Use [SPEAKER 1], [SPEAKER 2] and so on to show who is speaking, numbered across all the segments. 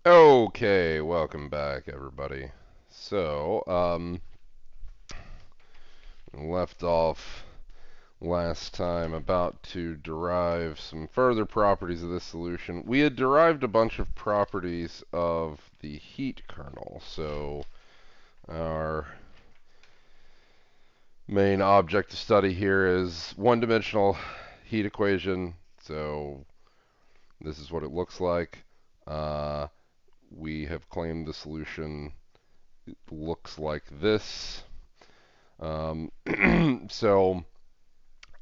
[SPEAKER 1] Okay, welcome back, everybody. So, left off last time about to derive some further properties of this solution. We had derived a bunch of properties of the heat kernel. So, our main object to study here is one-dimensional heat equation. So, this is what it looks like. Uh, we have claimed the solution looks like this. Um, so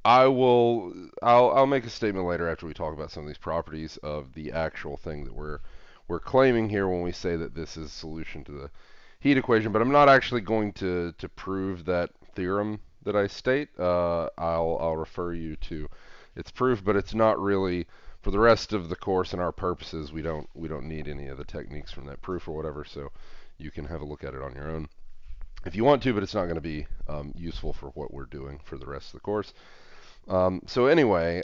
[SPEAKER 1] I'll make a statement later after we talk about some of these properties of the actual thing that we're claiming here when we say that this is a solution to the heat equation. But I'm not actually going to prove that theorem that I state. I'll refer you to its proof, but it's not really for the rest of the course and our purposes. We don't need any of the techniques from that proof or whatever. So you can have a look at it on your own if you want to, but it's not going to be useful for what we're doing for the rest of the course. So anyway,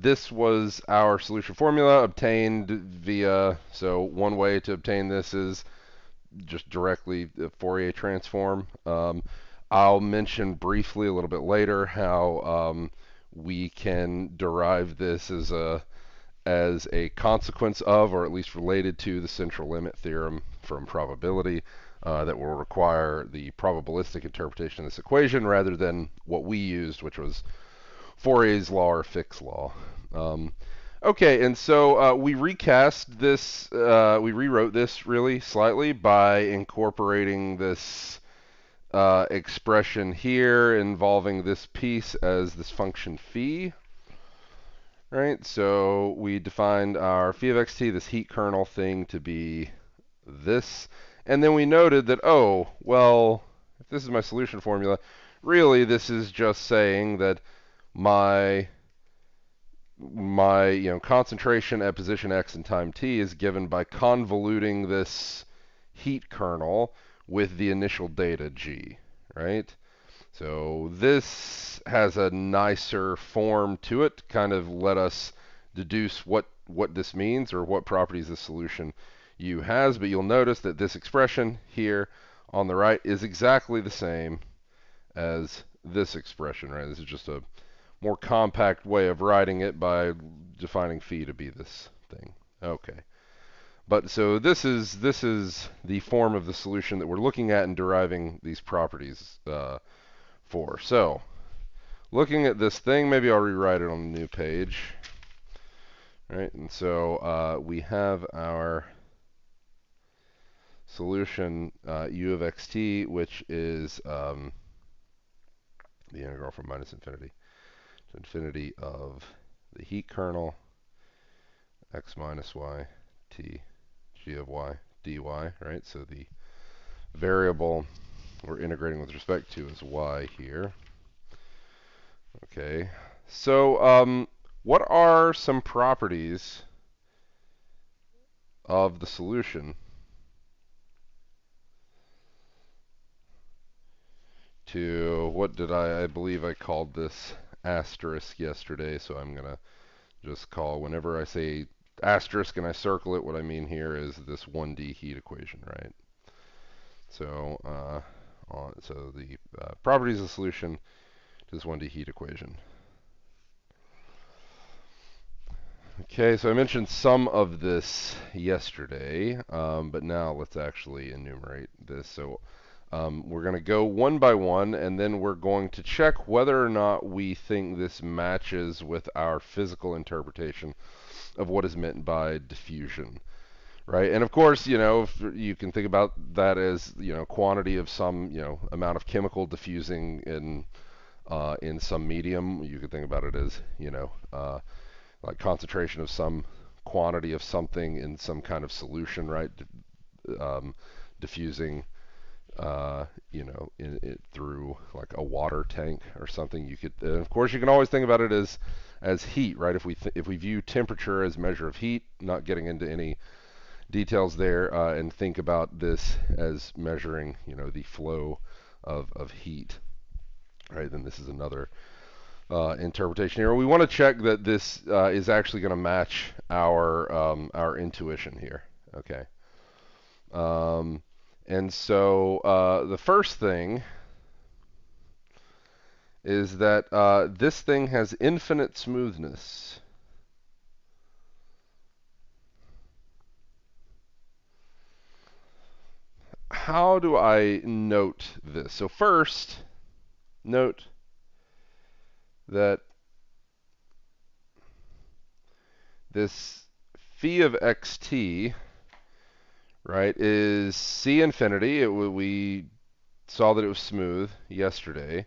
[SPEAKER 1] this was our solution formula obtained via, so one way to obtain this is just directly the Fourier transform. I'll mention briefly a little bit later how we can derive this as a consequence of, or at least related to, the central limit theorem from probability that will require the probabilistic interpretation of this equation rather than what we used, which was Fourier's law or Fick's law. Okay, and so we recast this, we rewrote this really slightly by incorporating this expression here involving this piece as this function phi. Right, so we defined our phi of xt, this heat kernel thing, to be this. And then we noted that, oh, well, if this is my solution formula, really this is just saying that my concentration at position x and time t is given by convoluting this heat kernel with the initial data g, right? So this has a nicer form to it, kind of let us deduce what this means or what properties the solution U has, but you'll notice that this expression here on the right is exactly the same as this expression, right? This is just a more compact way of writing it by defining phi to be this thing. Okay. But so this is the form of the solution that we're looking at and deriving these properties for. So looking at this thing, maybe I'll rewrite it on a new page. All right, and so we have our solution u of xt, which is the integral from minus infinity to infinity of the heat kernel x minus y t g of y dy, right? So the variable we're integrating with respect to is y here. Okay, so what are some properties of the solution to, what did I believe I called this asterisk yesterday, so I'm going to just call, whenever I say asterisk and I circle it, what I mean here is this 1D heat equation, right? So, so the properties of the solution to this 1D heat equation. Okay, so I mentioned some of this yesterday, but now let's actually enumerate this. So we're going to go one by one, and then we're going to check whether or not we think this matches with our physical interpretation of what is meant by diffusion, right? And of course, you can think about that as, quantity of some, amount of chemical diffusing in some medium. You could think about it as, like concentration of some quantity of something in some kind of solution, right? Diffusing, through like a water tank or something. You could, and of course, you can always think about it as heat, right? If we view temperature as measure of heat, not getting into any details there, and think about this as measuring, the flow of heat, right? Then this is another interpretation here. We want to check that this is actually going to match our intuition here. Okay. Um, and so the first thing is that this thing has infinite smoothness. How do I note this? So first, note that this phi of xt, right, is C infinity. We saw that it was smooth yesterday.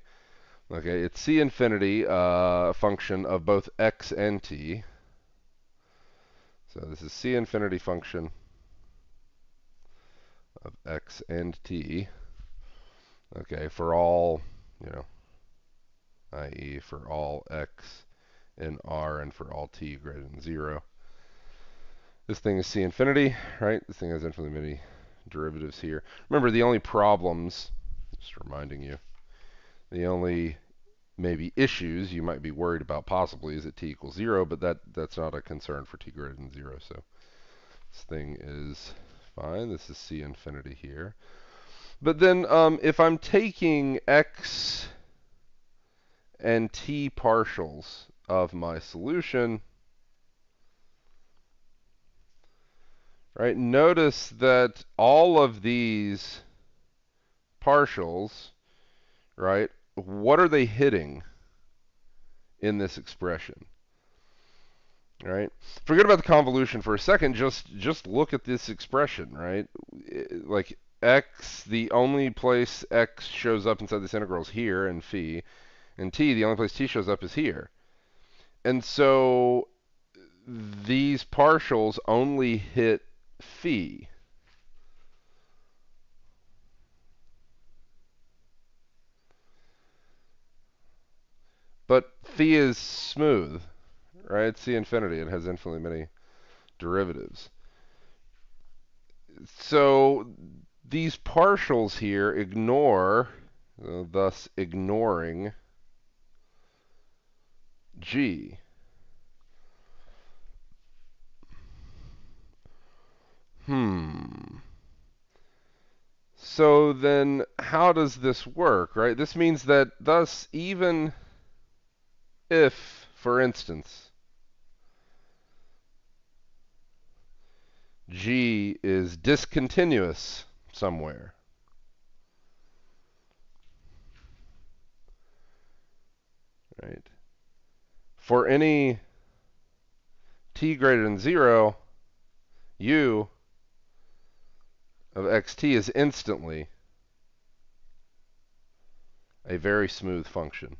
[SPEAKER 1] Okay, it's C infinity, function of both x and t. So this is C infinity function of x and t. Okay, for all, you know, i.e. for all x in R and for all t greater than 0. This thing is C infinity, right? This thing has infinitely many derivatives here. Remember, the only problems, just reminding you, the only maybe issues you might be worried about possibly is at t equals 0, but that's not a concern for t greater than 0. So this thing is fine. This is C infinity here. But then if I'm taking x and t partials of my solution, right, notice that all of these partials, right, what are they hitting in this expression? Right? Forget about the convolution for a second. Just look at this expression, right? Like x, the only place x shows up inside this integral is here in phi, and t, the only place t shows up is here. And so these partials only hit phi. But phi is smooth, right? It's C infinity. It has infinitely many derivatives. So these partials here ignore, thus ignoring g. So then how does this work, right? This means that thus even if, for instance, g is discontinuous somewhere, right? For any t greater than 0, u of xt is instantly a very smooth function.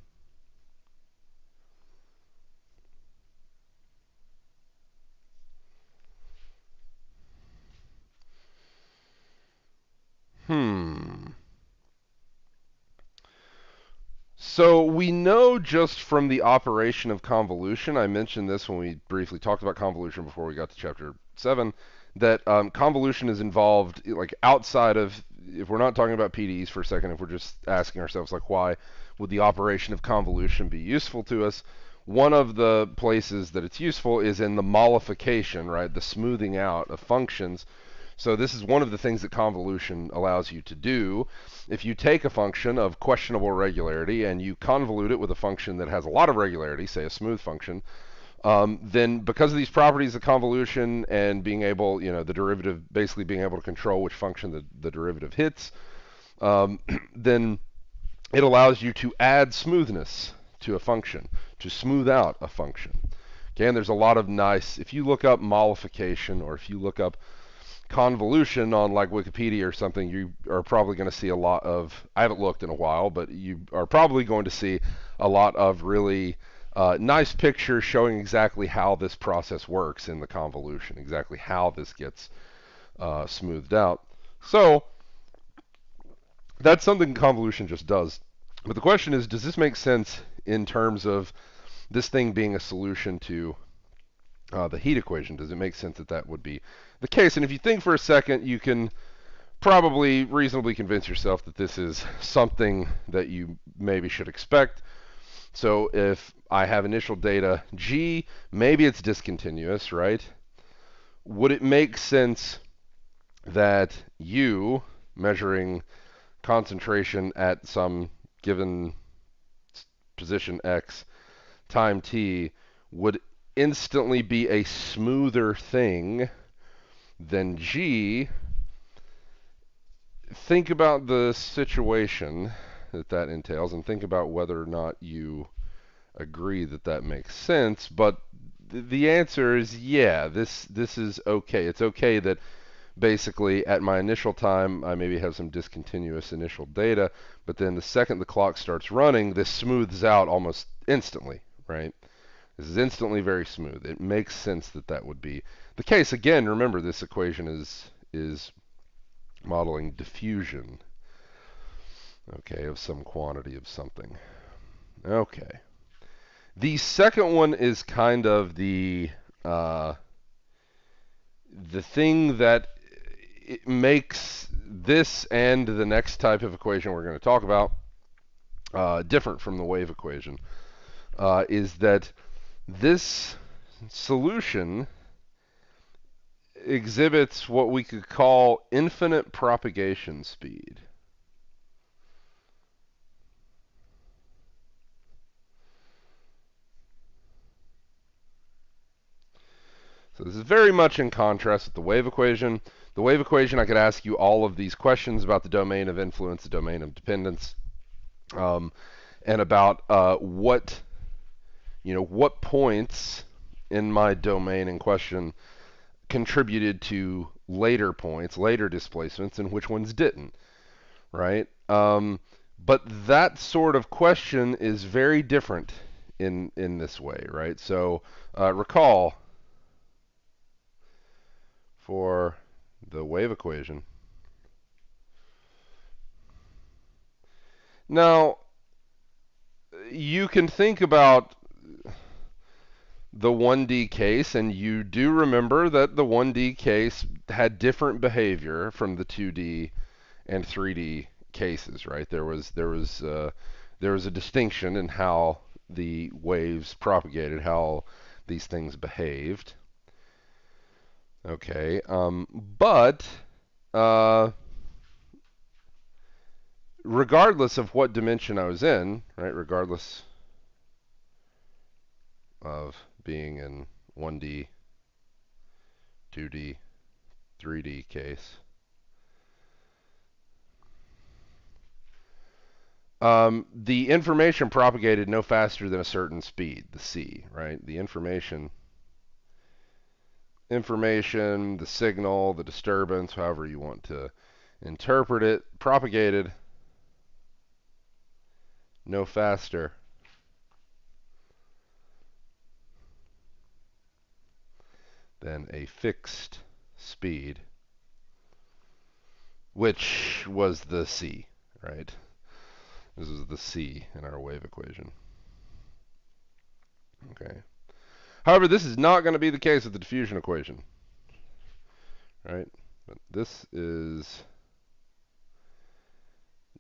[SPEAKER 1] So we know just from the operation of convolution, I mentioned this when we briefly talked about convolution before we got to chapter 7, that convolution is involved like outside of, if we're not talking about PDEs for a second, if we're just asking ourselves like why would the operation of convolution be useful to us, one of the places that it's useful is in the mollification, right, the smoothing out of functions. So this is one of the things that convolution allows you to do. If you take a function of questionable regularity and you convolute it with a function that has a lot of regularity, say a smooth function, then because of these properties of convolution and being able, the derivative basically being able to control which function the derivative hits, then it allows you to add smoothness to a function, to smooth out a function. Okay, and there's a lot of nice, if you look up mollification or if you look up convolution on like Wikipedia or something, you are probably going to see a lot of, I haven't looked in a while, but you are probably going to see a lot of really nice pictures showing exactly how this process works in the convolution, exactly how this gets smoothed out. So that's something convolution just does. But the question is, does this make sense in terms of this thing being a solution to the heat equation? Does it make sense that that would be the case? And if you think for a second, you can probably reasonably convince yourself that this is something that you maybe should expect. So if I have initial data G, maybe it's discontinuous, right? Would it make sense that U, measuring concentration at some given position X time T, would instantly be a smoother thing than G. Think about the situation that entails, and think about whether or not you agree that that makes sense. But the answer is yeah, this is okay. It's okay that basically at my initial time I maybe have some discontinuous initial data, but then the second the clock starts running, this smooths out almost instantly, right? This is instantly very smooth. It makes sense that that would be the case. Again, remember this equation is modeling diffusion, okay, of some quantity of something. Okay. The second one is kind of the thing that it makes this and the next type of equation we're going to talk about different from the wave equation, is that this solution exhibits what we could call infinite propagation speed. So this is very much in contrast with the wave equation. The wave equation, I could ask you all of these questions about the domain of influence, the domain of dependence, and about what points in my domain in question contributed to later points, later displacements, and which ones didn't, right? But that sort of question is very different in this way, right? So recall for the wave equation. Now, you can think about the 1D case, and you do remember that the 1D case had different behavior from the 2D and 3D cases, right? There was a distinction in how the waves propagated, how these things behaved. Okay, but regardless of what dimension I was in, right? Regardless of being in 1D, 2D, 3D case, the information propagated no faster than a certain speed, the c, right? The information, the signal, the disturbance, however you want to interpret it, propagated no faster than a fixed speed, which was the c, right? This is the c in our wave equation. Okay. However, this is not going to be the case with the diffusion equation, right? But this is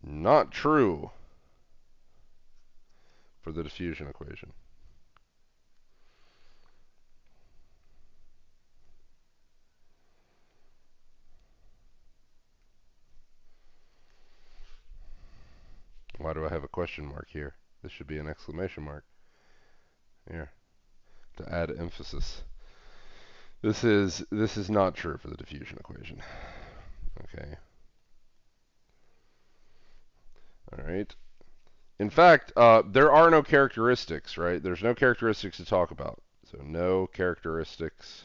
[SPEAKER 1] not true for the diffusion equation. Why do I have a question mark here? This should be an exclamation mark. Here, to add emphasis. This is not true for the diffusion equation. Okay. All right. In fact, there are no characteristics, right? There's no characteristics to talk about. So no characteristics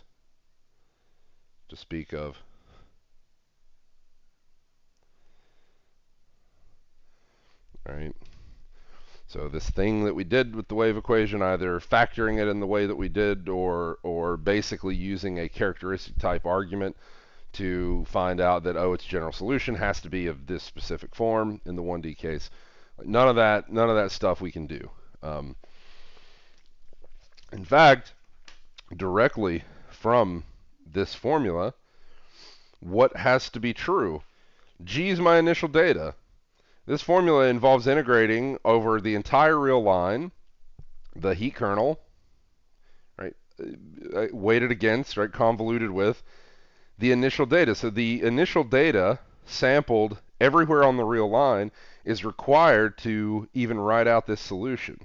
[SPEAKER 1] to speak of. All right. So this thing that we did with the wave equation, either factoring it in the way that we did or basically using a characteristic type argument to find out that, oh, its general solution has to be of this specific form in the 1D case. None of that stuff we can do. In fact, directly from this formula, what has to be true? G is my initial data. This formula involves integrating over the entire real line, the heat kernel, right, weighted against, right, convoluted with the initial data. So the initial data sampled everywhere on the real line is required to even write out this solution.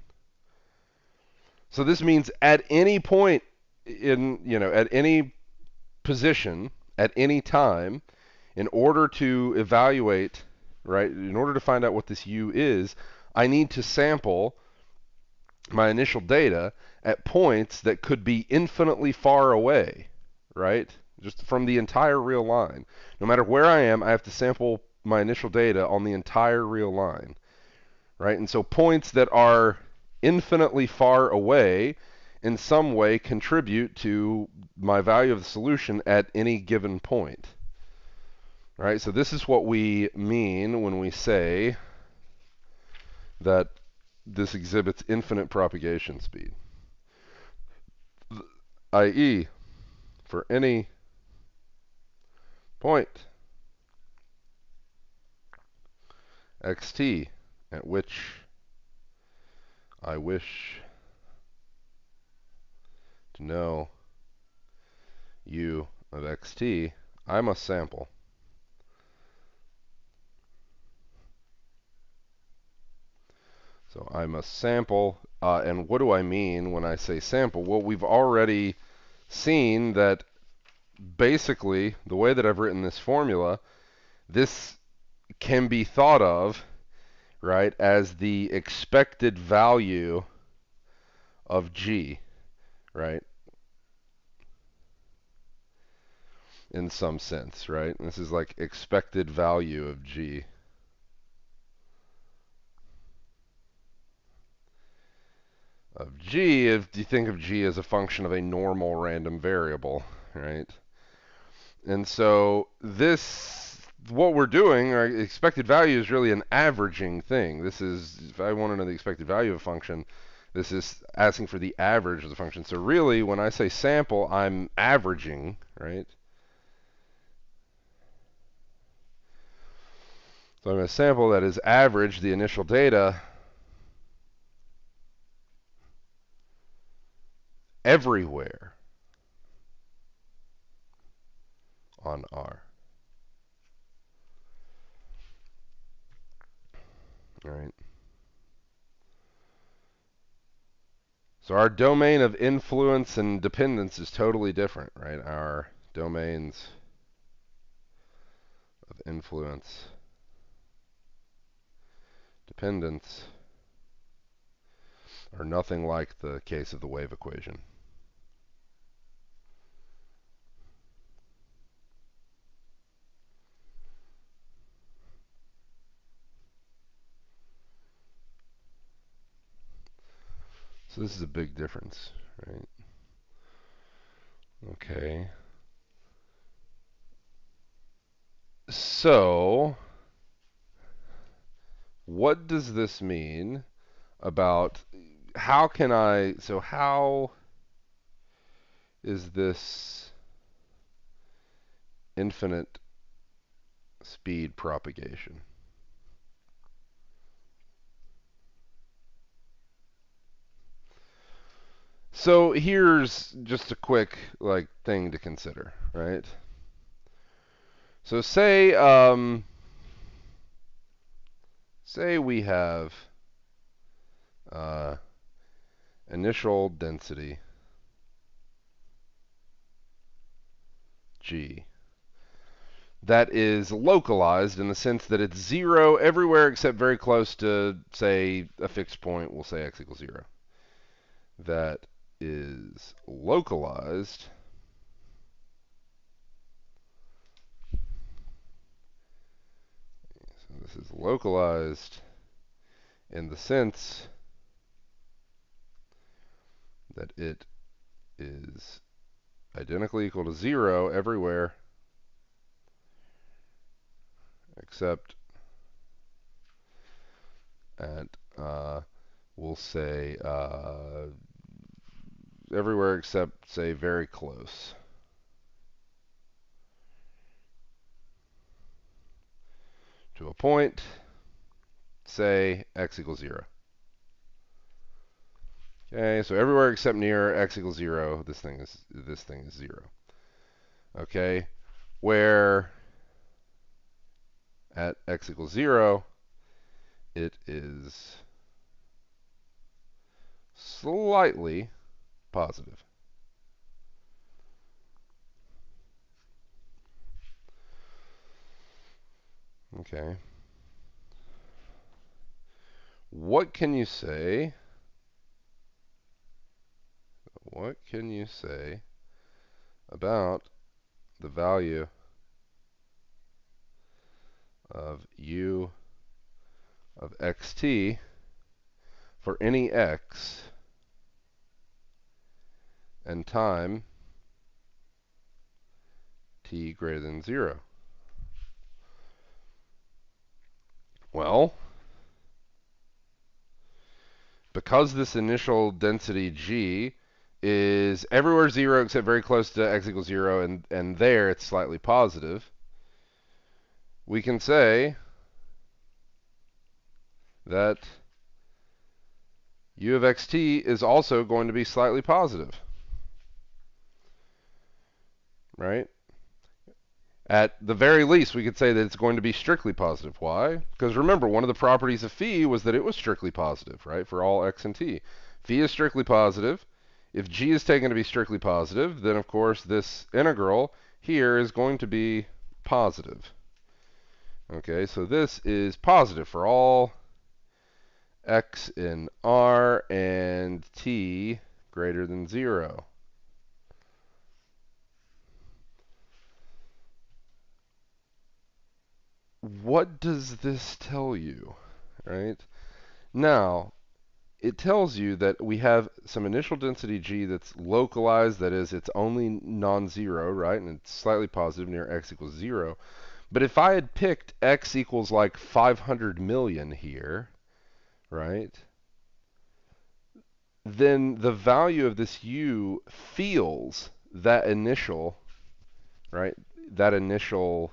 [SPEAKER 1] So this means at any point at any position, at any time, in order to evaluate, right, in order to find out what this U is, I need to sample my initial data at points that could be infinitely far away, right? Just from the entire real line. No matter where I am, I have to sample my initial data on the entire real line, right? And so points that are infinitely far away in some way contribute to my value of the solution at any given point. Right? So this is what we mean when we say that this exhibits infinite propagation speed, i.e., for any point xt at which I wish to know u of xt, I must sample So I must sample, and what do I mean when I say sample? Well, we've already seen that basically the way that I've written this formula, this can be thought of, right, as the expected value of G, right, in some sense, right? This is like expected value of G. Of G, if you think of G as a function of a normal random variable, right? And so this, what we're doing, our expected value is really an averaging thing. This is, if I want to know the expected value of a function, this is asking for the average of the function. So really, when I say sample, I'm averaging, right? So I'm going to sample that is average the initial data everywhere on R. All right. So our domain of influence and dependence is totally different, right? Our domains of influence, dependence, are nothing like the case of the wave equation. So this is a big difference, right? Okay. So what does this mean about how is this infinite speed propagation? So here's just a quick thing to consider, right? So say we have initial density G that is localized in the sense that it's 0 everywhere except very close to, say, a fixed point. We'll say x equals 0. That is localized so this is localized in the sense that it is identically equal to 0 everywhere except at, we'll say, everywhere except, say, very close to a point, say, x equals 0. Okay, so everywhere except near x equals 0, this thing is 0. Okay, where at x equals 0, it is slightly positive. Okay. What can you say? What can you say about the value of u of xt for any x and time t greater than 0? Well, because this initial density g is everywhere 0 except very close to x equals 0, and there it's slightly positive, we can say that u of xt is also going to be slightly positive, right? At the very least, we could say that it's going to be strictly positive. Why? Because remember, one of the properties of phi was that it was strictly positive, right, for all x and t. Phi is strictly positive. If g is taken to be strictly positive, then of course this integral here is going to be positive. Okay, so this is positive for all x in R and t greater than 0. What does this tell you, right? Now, it tells you that we have some initial density g that's localized, that is, it's only non-zero, right? And it's slightly positive near x equals 0. But if I had picked x equals like 500 million here, right, then the value of this u feels that initial, right, that initial,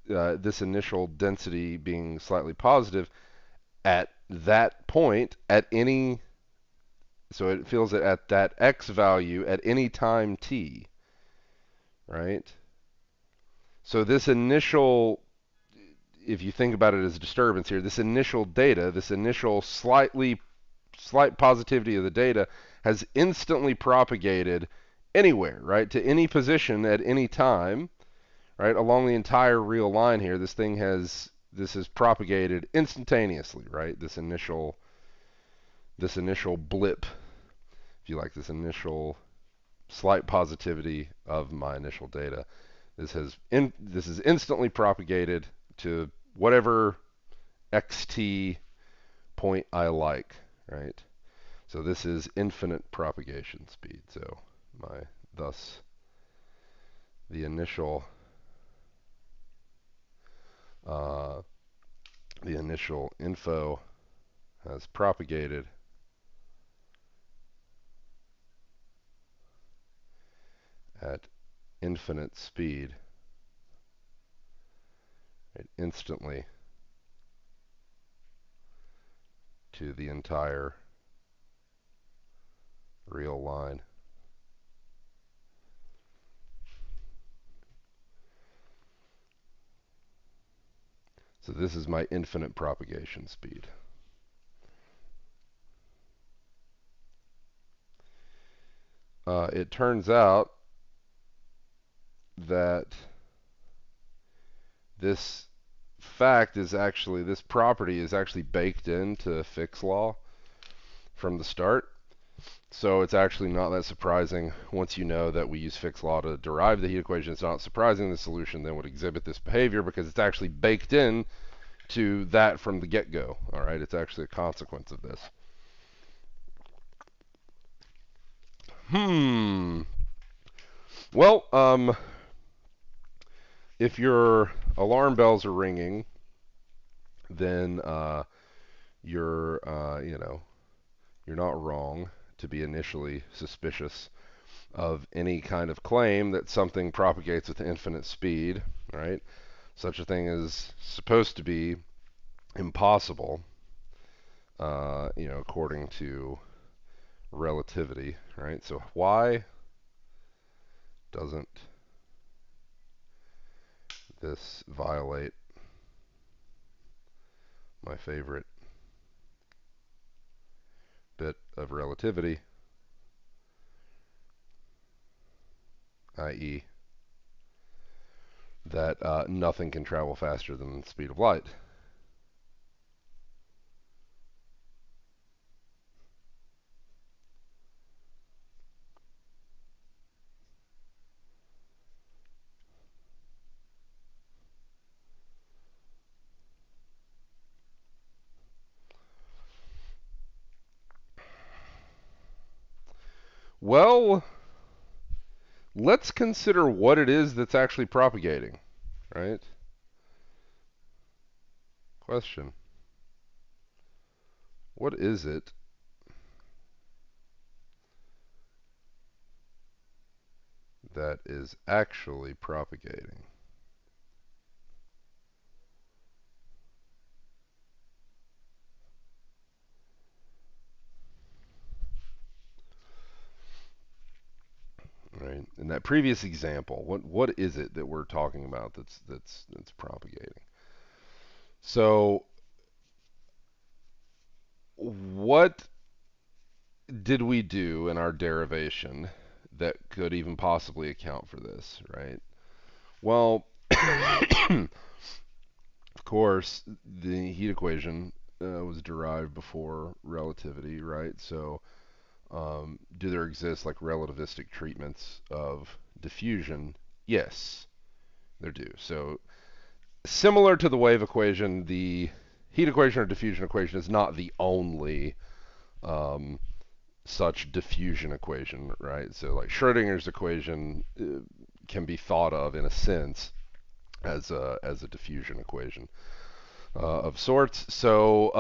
[SPEAKER 1] this initial density being slightly positive at that point, at any, so it feels it at that x value at any time t, right? So this initial, if you think about it as a disturbance here, this initial data, this initial slight positivity of the data has instantly propagated anywhere, right, to any position at any time, right, along the entire real line here. This is propagated instantaneously, right? This initial blip, if you like, this initial slight positivity of my initial data. This is instantly propagated to whatever xt point I like, right? So this is infinite propagation speed. So thus the initial info has propagated at infinite speed, right, instantly to the entire real line. So this is my infinite propagation speed. It turns out that this property is actually baked into Fick's law from the start. So it's actually not that surprising once you know that we use Fick's law to derive the heat equation. It's not surprising the solution then would exhibit this behavior because it's actually baked in to that from the get-go. All right, it's actually a consequence of this. Well, if your alarm bells are ringing, then you're not wrong to be initially suspicious of any kind of claim that something propagates with infinite speed, right? Such a thing is supposed to be impossible, according to relativity, right? So why doesn't this violate my favorite bit of relativity, i.e. that nothing can travel faster than the speed of light. Well, let's consider what it is that's actually propagating, right? Question. What is it that is actually propagating? Right? In that previous example, what is it that we're talking about that's propagating? So, what did we do in our derivation that could even possibly account for this, right? Well, of course, the heat equation was derived before relativity, right? So, do there exist like relativistic treatments of diffusion? Yes, there do. So, similar to the wave equation, the heat equation or diffusion equation is not the only um, such diffusion equation, right? So like Schrodinger's equation can be thought of in a sense as a diffusion equation of sorts. So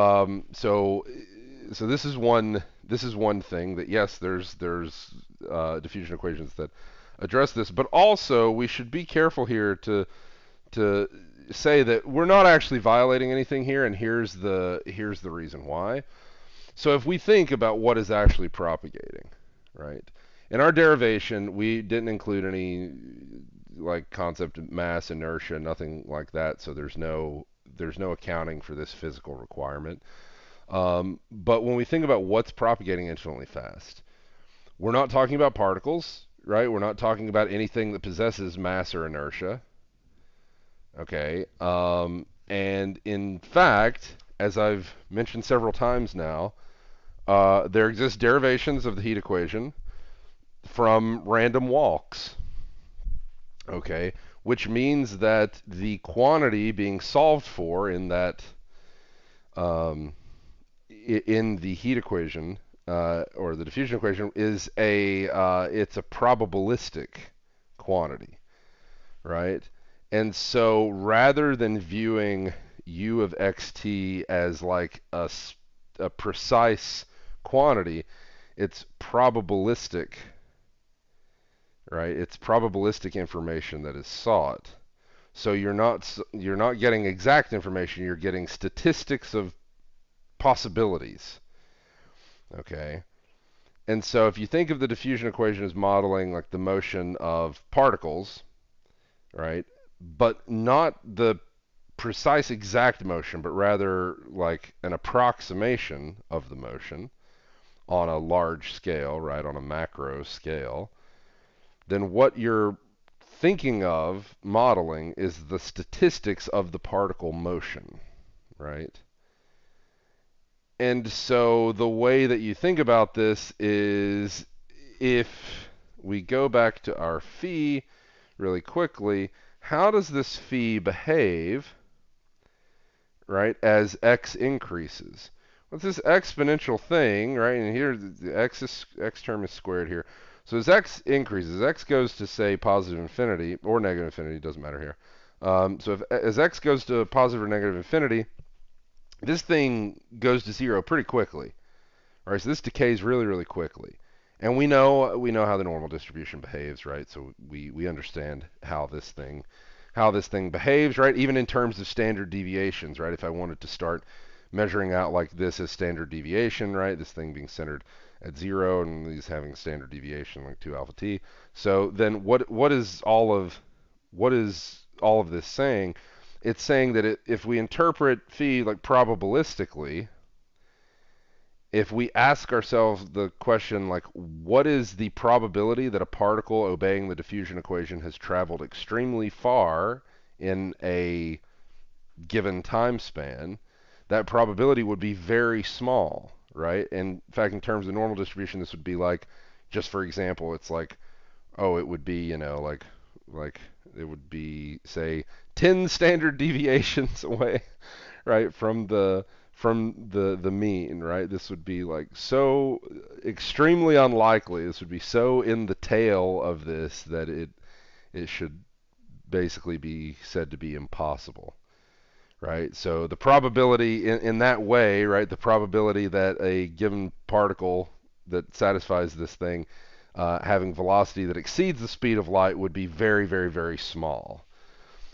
[SPEAKER 1] this is one thing that yes, there's diffusion equations that address this, but also we should be careful here to say that we're not actually violating anything here, and here's the reason why. So if we think about what is actually propagating, right? In our derivation, we didn't include any like concept of mass, inertia, nothing like that. So there's no accounting for this physical requirement. But when we think about what's propagating infinitely fast, we're not talking about particles, right? We're not talking about anything that possesses mass or inertia. Okay. And in fact, as I've mentioned several times now, there exist derivations of the heat equation from random walks. Okay, which means that the quantity being solved for in that um, in the heat equation or the diffusion equation is it's a probabilistic quantity, right? And so rather than viewing u of xt as like a precise quantity, it's probabilistic, right? It's probabilistic information that is sought. So you're not getting exact information, you're getting statistics of possibilities. Okay? And so if you think of the diffusion equation as modeling like the motion of particles, right? But not the precise exact motion, but rather like an approximation of the motion on a large scale, right, on a macro scale, then what you're thinking of modeling is the statistics of the particle motion, right? And so the way that you think about this is if we go back to our phi really quickly, how does this phi behave, right, as x increases? What's this exponential thing, right? And here the x term is squared here. So as x increases, x goes to say positive infinity or negative infinity, doesn't matter here. So if as x goes to positive or negative infinity, this thing goes to zero pretty quickly. Right? So this decays really, really quickly. And we know how the normal distribution behaves, right? So we understand how this thing behaves, right? Even in terms of standard deviations, right? If I wanted to start measuring out like this as standard deviation, right? This thing being centered at 0 and these having standard deviation like 2 alpha t. So then what is all of this saying? It's saying that if we interpret phi like probabilistically, if we ask ourselves the question like, what is the probability that a particle obeying the diffusion equation has traveled extremely far in a given time span, that probability would be very small, right? And in fact, in terms of normal distribution, this would be like, just for example, it's like, oh, it would be, like it would be, say, 10 standard deviations away, right, from the mean, right? This would be like so extremely unlikely. This would be so in the tail of this that it should basically be said to be impossible, right? So the probability in that way, right, the probability that a given particle that satisfies this thing having velocity that exceeds the speed of light would be very, very, very small.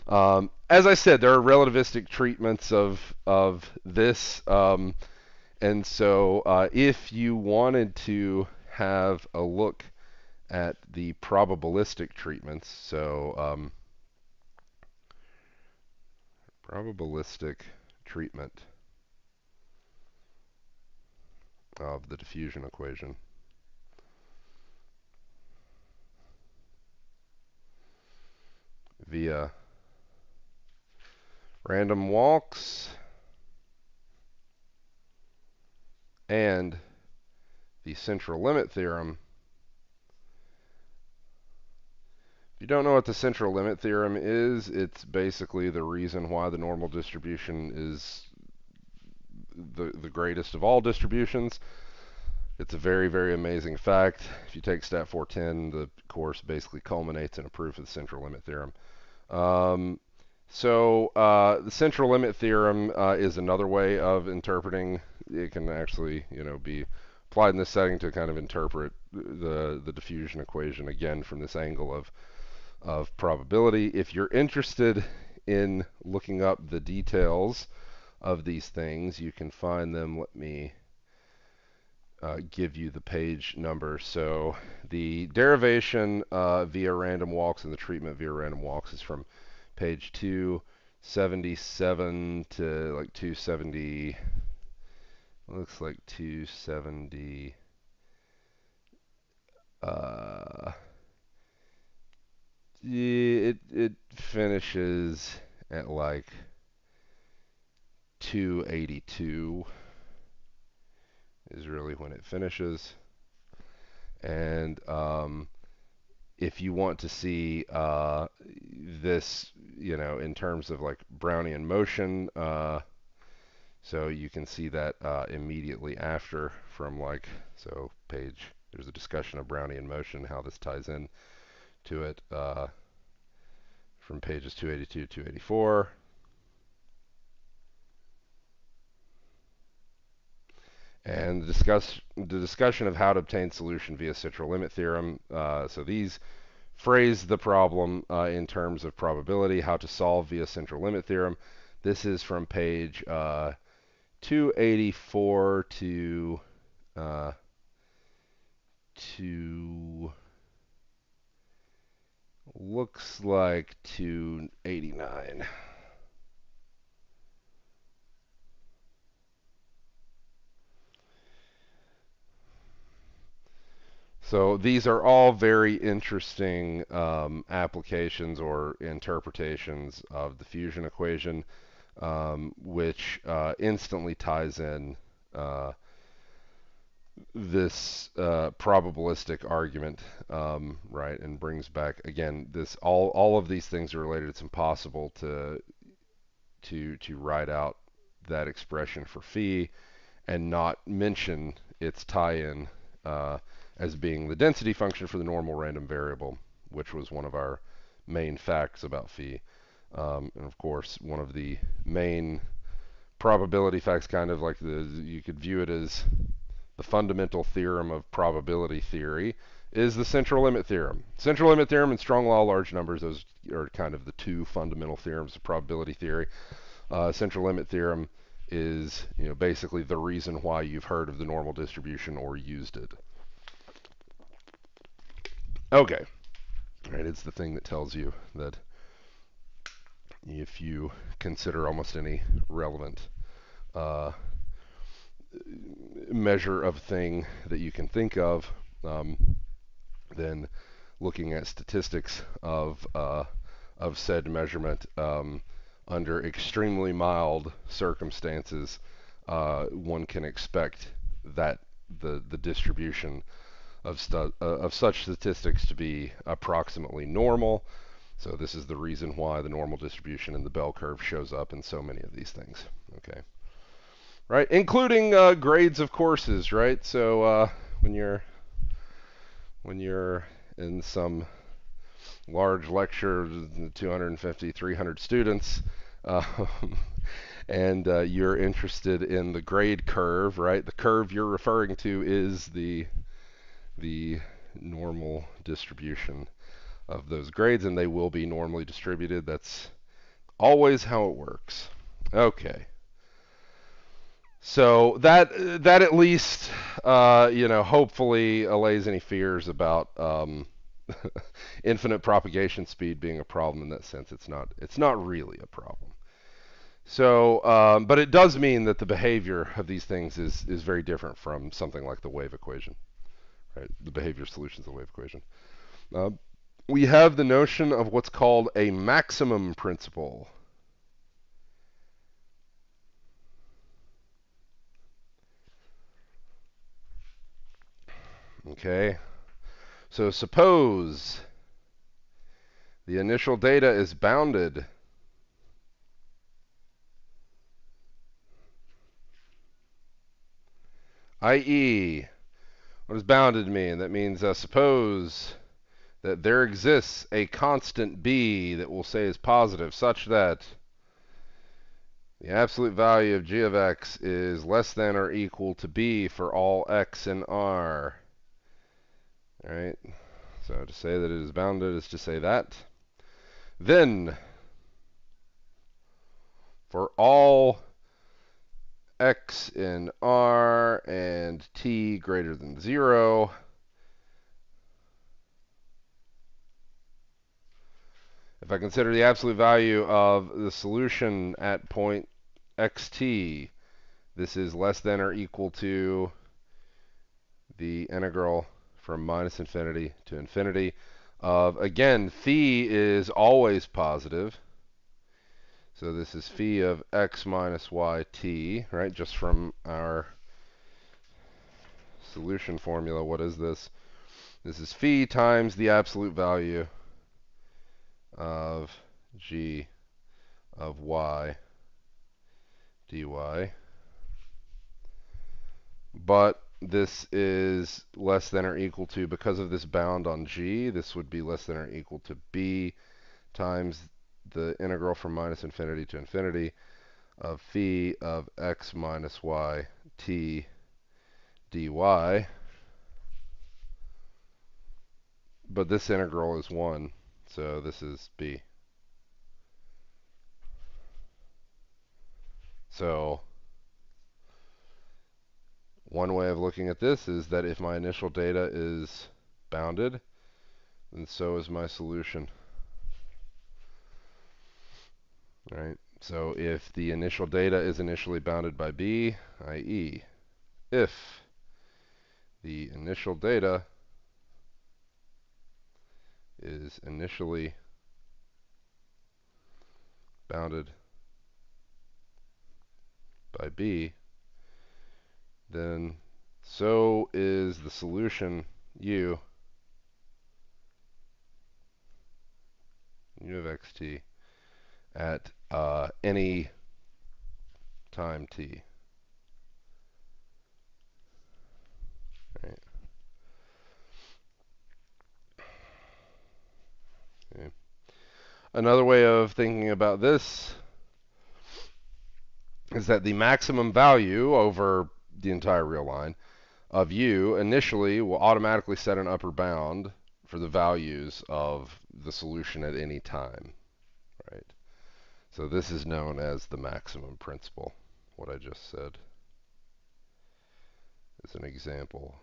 [SPEAKER 1] As I said, there are relativistic treatments of this, and so if you wanted to have a look at the probabilistic treatments, so probabilistic treatment of the diffusion equation via random walks and the central limit theorem. If you don't know what the central limit theorem is, it's basically the reason why the normal distribution is the greatest of all distributions. It's a very, very amazing fact. If you take Stat 410, the course basically culminates in a proof of the central limit theorem. The central limit theorem is another way of interpreting. It can actually, be applied in this setting to kind of interpret the diffusion equation again from this angle of probability. If you're interested in looking up the details of these things, you can find them. Let me give you the page number. So the derivation via random walks and the treatment via random walks is from page 277 to like 270. Looks like 270. It finishes at like 282 is really when it finishes. And if you want to see this, in terms of like Brownian motion, so you can see that immediately after from there's a discussion of Brownian motion, how this ties in to it from pages 282 to 284. And the discussion of how to obtain solution via central limit theorem. So these phrase the problem in terms of probability, how to solve via central limit theorem. This is from page 284 to looks like 289. So these are all very interesting applications or interpretations of the fusion equation, which instantly ties in this probabilistic argument, right, and brings back again this all of these things are related. It's impossible to write out that expression for phi and not mention its tie-in as being the density function for the normal random variable, which was one of our main facts about phi. And of course, one of the main probability facts, kind of like you could view it as the fundamental theorem of probability theory, is the central limit theorem. Central limit theorem and strong law of large numbers, those are kind of the two fundamental theorems of probability theory. Central limit theorem is, basically the reason why you've heard of the normal distribution or used it. Okay. All right, it's the thing that tells you that if you consider almost any relevant measure of thing that you can think of, then looking at statistics of said measurement under extremely mild circumstances, one can expect that the distribution of such statistics to be approximately normal. So this is the reason why the normal distribution in the bell curve shows up in so many of these things. Okay, right, including grades of courses, right? So when you're in some large lecture, 250, 300 students, and you're interested in the grade curve, right? The curve you're referring to is the normal distribution of those grades, and they will be normally distributed. That's always how it works. Okay. So that at least hopefully allays any fears about infinite propagation speed being a problem in that sense. It's not really a problem. So, but it does mean that the behavior of these things is very different from something like the wave equation, right? The behavior solutions of the wave equation. We have the notion of what's called a maximum principle. Okay, so suppose the initial data is bounded, i.e., what does bounded mean? That means suppose that there exists a constant b that we'll say is positive, such that the absolute value of g of x is less than or equal to b for all x in R. All right, so to say that it is bounded is to say that. Then, for all x in R and t greater than 0, if I consider the absolute value of the solution at point xt, this is less than or equal to the integral from minus infinity to infinity of, again, phi is always positive. So this is phi of x minus yt, right? Just from our solution formula, what is this? This is phi times the absolute value of g of y dy. But this is less than or equal to, because of this bound on g, this would be less than or equal to b times the integral from minus infinity to infinity of phi of x minus y t dy. But this integral is 1, so this is b. So one way of looking at this is that if my initial data is bounded, then so is my solution. Right? So if the initial data is initially bounded by b, i.e., if the initial data is initially bounded by b, then so is the solution u of xt at any time t. Right. Okay. Another way of thinking about this is that the maximum value over the entire real line of u initially will automatically set an upper bound for the values of the solution at any time. Right? So this is known as the maximum principle. What I just said is an example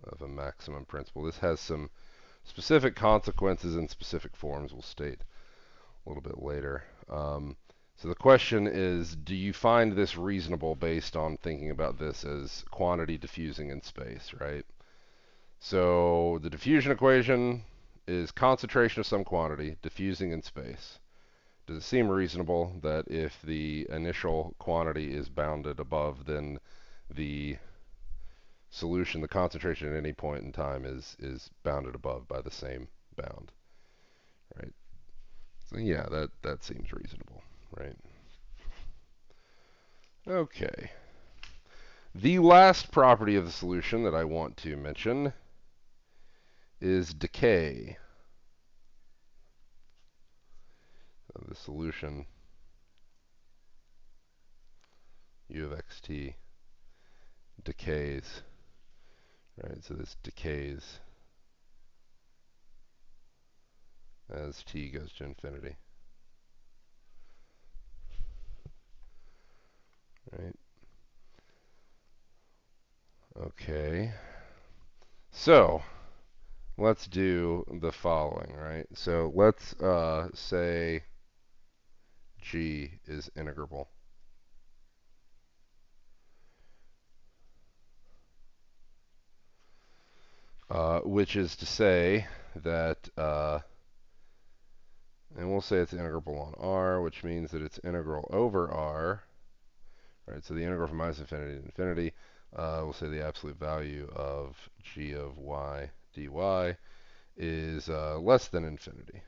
[SPEAKER 1] of a maximum principle. This has some specific consequences and specific forms we'll state a little bit later. So the question is, do you find this reasonable based on thinking about this as quantity diffusing in space, right? So the diffusion equation is concentration of some quantity diffusing in space. Does it seem reasonable that if the initial quantity is bounded above, then the solution, the concentration at any point in time is bounded above by the same bound, right? So yeah, that seems reasonable, right? Okay. The last property of the solution that I want to mention is decay. So the solution u of xt decays, right? So this decays as t goes to infinity, right? Okay. So let's do the following, right? So let's say g is integrable. Which is to say that, and we'll say it's integrable on r, which means that it's integral over r, right? So the integral from minus infinity to infinity, we'll say the absolute value of g of y dy is less than infinity.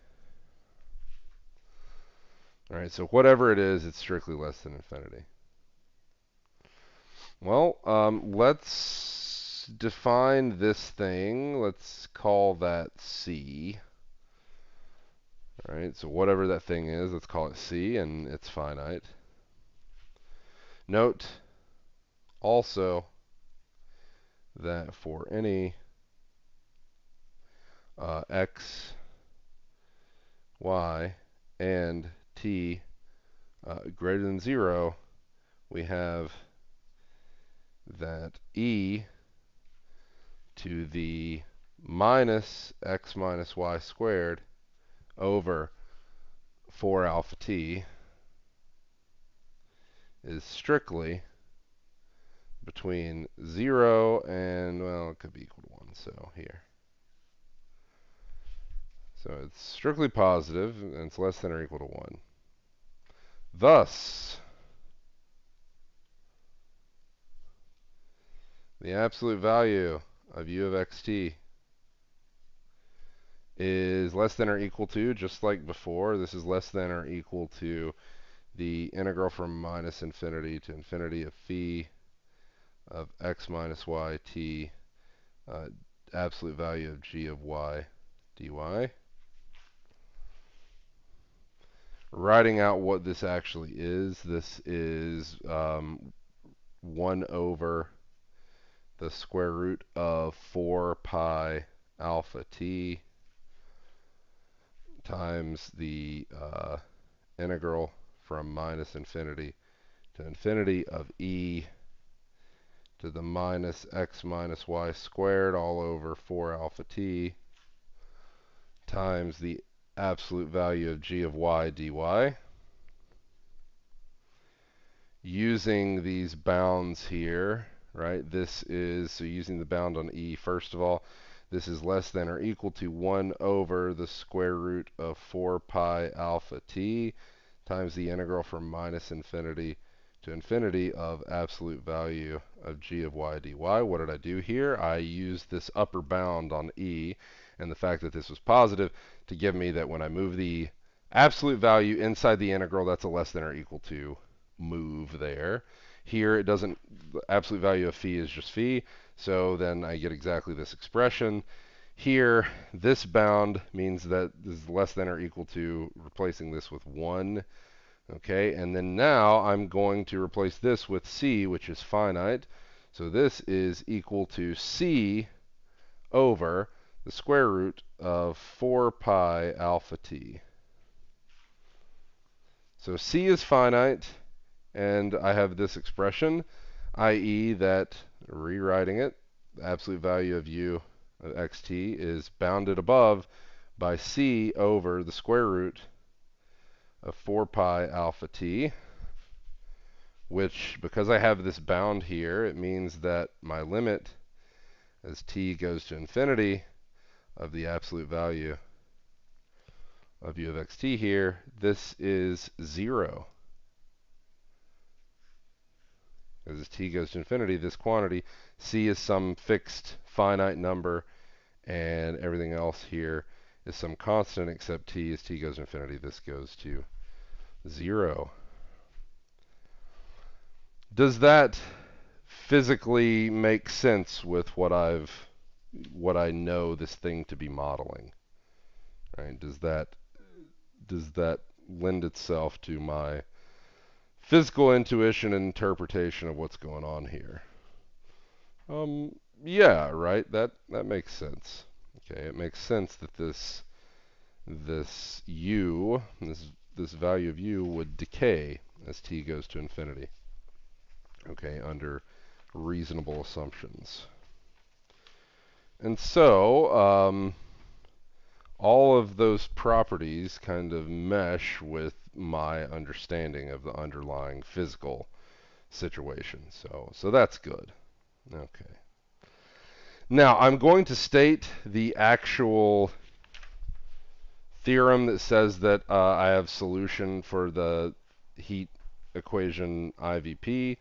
[SPEAKER 1] All right, so whatever it is, it's strictly less than infinity. Well, let's define this thing. Let's call that C. All right, so whatever that thing is, let's call it C, and it's finite. Note also that for any x, y, and t greater than 0, we have that e to the minus x minus y squared over 4 alpha t is strictly between 0 and, well, it could be equal to 1, so here. So it's strictly positive, and it's less than or equal to 1. Thus, the absolute value of u of xt is less than or equal to, just like before, this is less than or equal to the integral from minus infinity to infinity of phi of x minus y t, absolute value of g of y dy. Writing out what this actually is, this is 1 over the square root of 4 pi alpha t times the integral from minus infinity to infinity of e to the minus x minus y squared all over 4 alpha t times the absolute value of g of y dy. Using these bounds here, right? This is, so using the bound on e first of all, this is less than or equal to 1 over the square root of 4 pi alpha t times the integral from minus infinity to infinity of absolute value of g of y dy. What did I do here? I used this upper bound on e and the fact that this was positive to give me that when I move the absolute value inside the integral, that's a less than or equal to move there. Here it doesn't, the absolute value of phi is just phi, so then I get exactly this expression. Here, this bound means that this is less than or equal to replacing this with 1. Okay, and then now I'm going to replace this with c, which is finite. So this is equal to c over the square root of 4 pi alpha t. So c is finite, and I have this expression, i.e. that, rewriting it, the absolute value of u of xt is bounded above by c over the square root of 4 pi alpha t, which, because I have this bound here, it means that my limit as t goes to infinity of the absolute value of u of xt here, this is 0. As t goes to infinity, this quantity, c is some fixed finite number, and everything else here is some constant except t. As t goes to infinity, this goes to 0. Does that physically make sense with what I know this thing to be modeling? Right? Does that lend itself to my physical intuition and interpretation of what's going on here? Yeah, right. That makes sense. Okay, it makes sense that this u, this value of u would decay as t goes to infinity. Okay, under reasonable assumptions. And so, all of those properties kind of mesh with my understanding of the underlying physical situation. So that's good. Okay. Now, I'm going to state the actual theorem that says that I have solution for the heat equation IVP.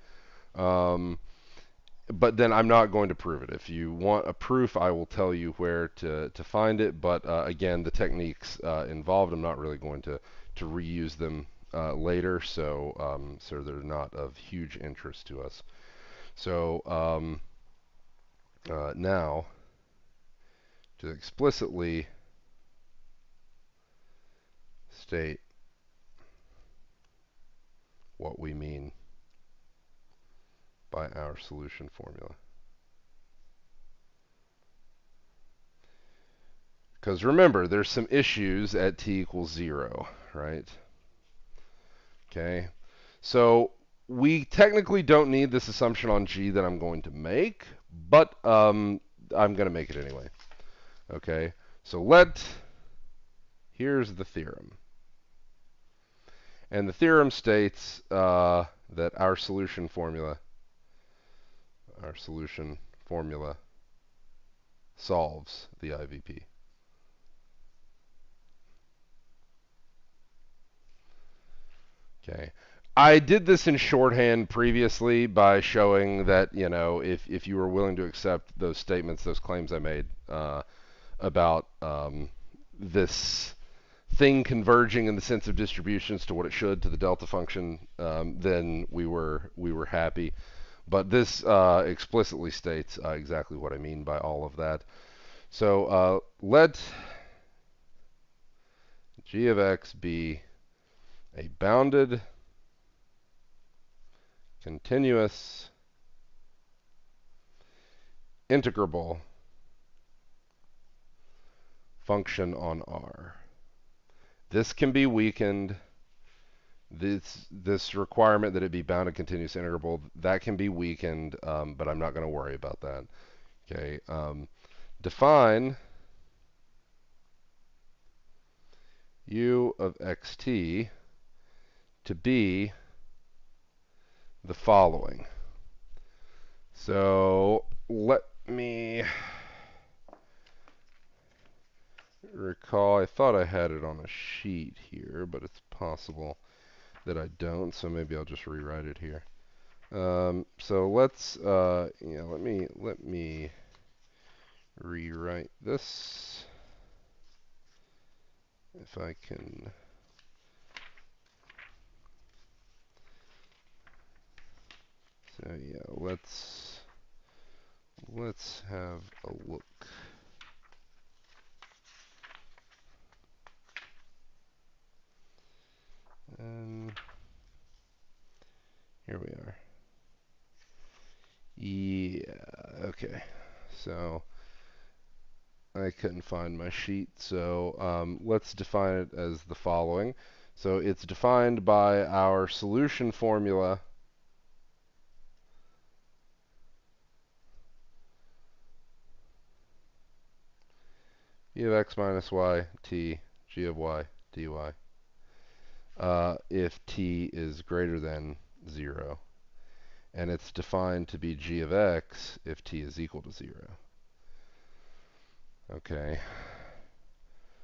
[SPEAKER 1] But then I'm not going to prove it. If you want a proof, I will tell you where to find it. But again, the techniques involved, I'm not really going to reuse them later, so they're not of huge interest to us. So now, to explicitly state what we mean by our solution formula. Because remember, there's some issues at t equals 0, right? Okay, so we technically don't need this assumption on G that I'm going to make, but I'm going to make it anyway. Okay, so here's the theorem. And the theorem states that our solution formula solves the IVP. Okay. I did this in shorthand previously by showing that, you know, if you were willing to accept those statements, those claims I made about this thing converging in the sense of distributions to what it should to the delta function, then we were happy. But this explicitly states exactly what I mean by all of that. So let g of x be a bounded, continuous, integrable function on R. This can be weakened. This requirement that it be bounded, continuous, integrable, that can be weakened, but I'm not going to worry about that. Okay. Define u of xt to be the following. So let me recall, I thought I had it on a sheet here, but it's possible that I don't, so maybe I'll just rewrite it here. So let's, let me rewrite this, if I can. So yeah, let's have a look. And here we are. Yeah, okay. So I couldn't find my sheet, so let's define it as the following. So it's defined by our solution formula e of x minus y t g of y dy. if t is greater than 0. And it's defined to be g of x if t is equal to 0. Okay.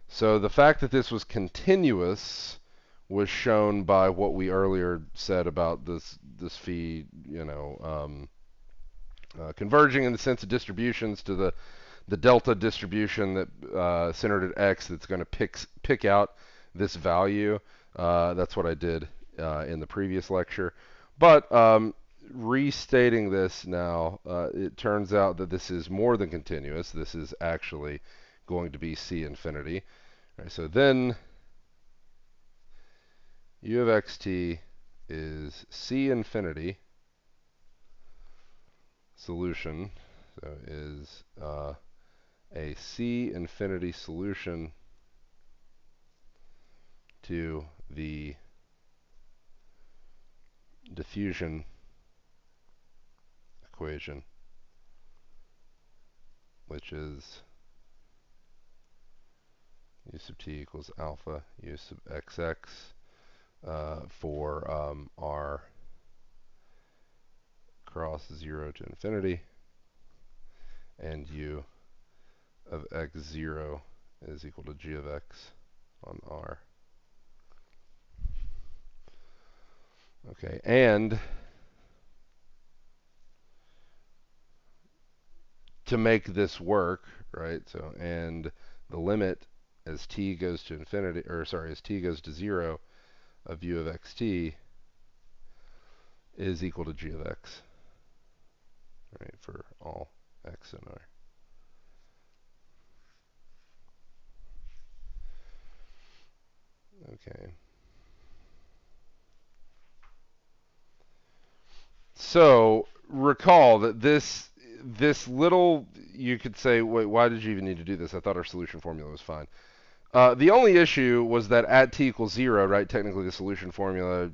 [SPEAKER 1] So the fact that this was continuous was shown by what we earlier said about this phi, converging in the sense of distributions to the delta distribution that centered at x that's going to pick out this value. That's what I did in the previous lecture. But restating this now, it turns out that this is more than continuous. This is actually going to be c infinity. All right, so then u of xt is c infinity solution. So is a c infinity solution to the diffusion equation, which is u sub t equals alpha u sub xx for r cross 0 to infinity, and u of x0 is equal to g of x on r. Okay, and to make this work, right, so, and the limit as t goes to infinity, or sorry, as t goes to 0 of u of xt is equal to g of x, right, for all x and r. Okay. So recall that this little, you could say, wait, why did you even need to do this? I thought our solution formula was fine. The only issue was that at t equals 0, right, technically the solution formula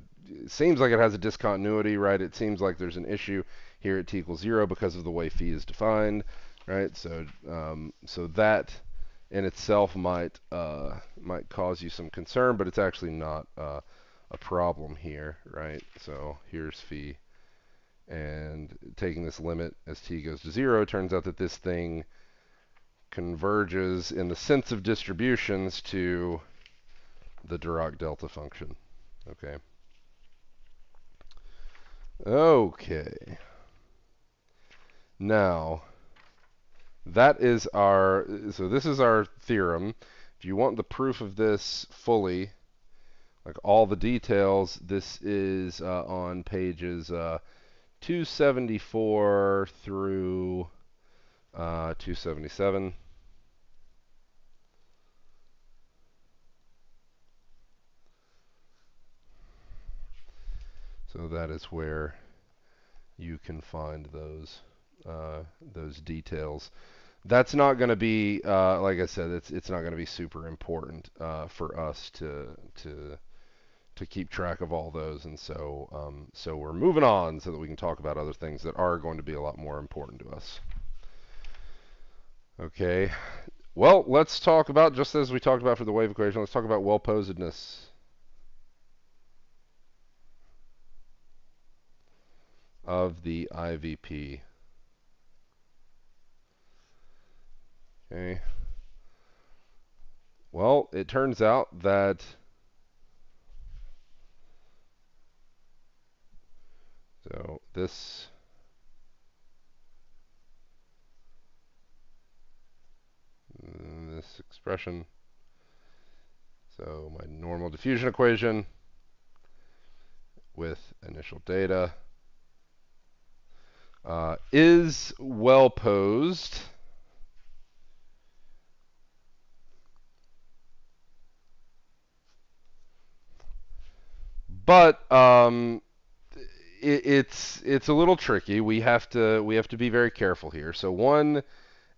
[SPEAKER 1] seems like it has a discontinuity, right? It seems like there's an issue here at t equals 0 because of the way phi is defined, right? So so that in itself might cause you some concern, but it's actually not a problem here, right? So here's phi, and taking this limit as t goes to 0, turns out that this thing converges in the sense of distributions to the Dirac delta function. Okay. Okay. Now, that is our, so this is our theorem. If you want the proof of this fully, like all the details, this is on pages 274 through 277. So that is where you can find those details. That's not going to be, like I said, it's not going to be super important for us to keep track of all those, and so so we're moving on so that we can talk about other things that are going to be a lot more important to us. Okay. Well, let's talk about, just as we talked about for the wave equation, let's talk about well-posedness of the IVP. Okay. Well, it turns out that so this expression, so my normal diffusion equation with initial data is well posed. But it's a little tricky. We have to be very careful here. So one,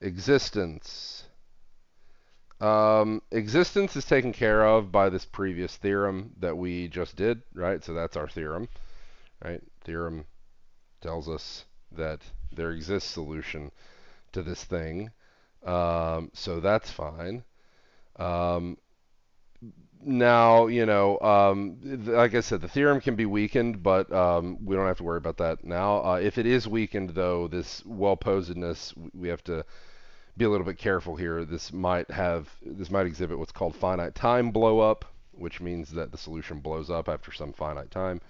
[SPEAKER 1] existence. Existence is taken care of by this previous theorem that we just did, right? So that's our theorem, right? Theorem tells us that there exists solution to this thing. So that's fine. Now, like I said, the theorem can be weakened, but we don't have to worry about that now. If it is weakened, though, this well-posedness, we have to be a little bit careful here. This might exhibit what's called finite time blow up, which means that the solution blows up after some finite time.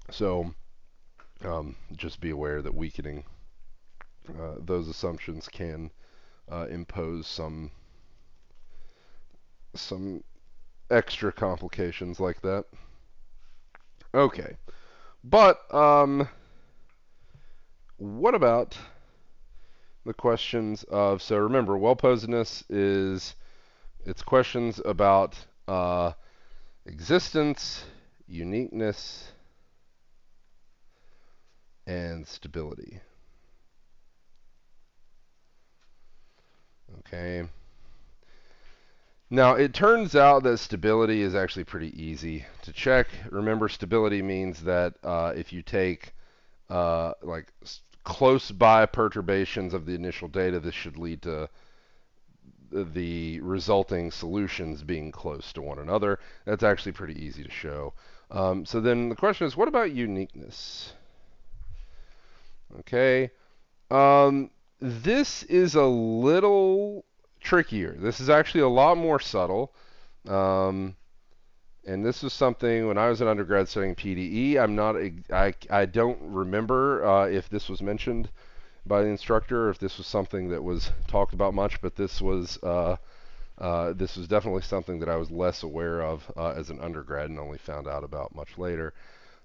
[SPEAKER 1] So just be aware that weakening those assumptions can impose some extra complications like that. Okay, but what about the questions of, so remember, well-posedness is, it's questions about existence, uniqueness, and stability. Okay. Now, it turns out that stability is actually pretty easy to check. Remember, stability means that if you take like close by perturbations of the initial data, this should lead to the resulting solutions being close to one another. That's actually pretty easy to show. So then the question is, what about uniqueness? Okay. This is a little trickier. This is actually a lot more subtle. Um, and this was something when I was an undergrad studying PDE. I don't remember if this was mentioned by the instructor, or if this was something that was talked about much, but this was definitely something that I was less aware of as an undergrad and only found out about much later.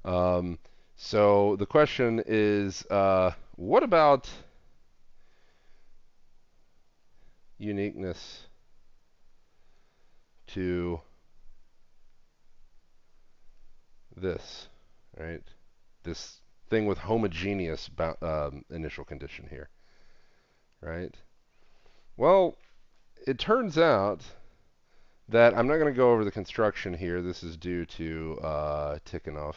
[SPEAKER 1] So the question is, what about uniqueness to this, right? This thing with homogeneous initial condition here, right? Well, it turns out that I'm not going to go over the construction here. This is due to Tikhonov.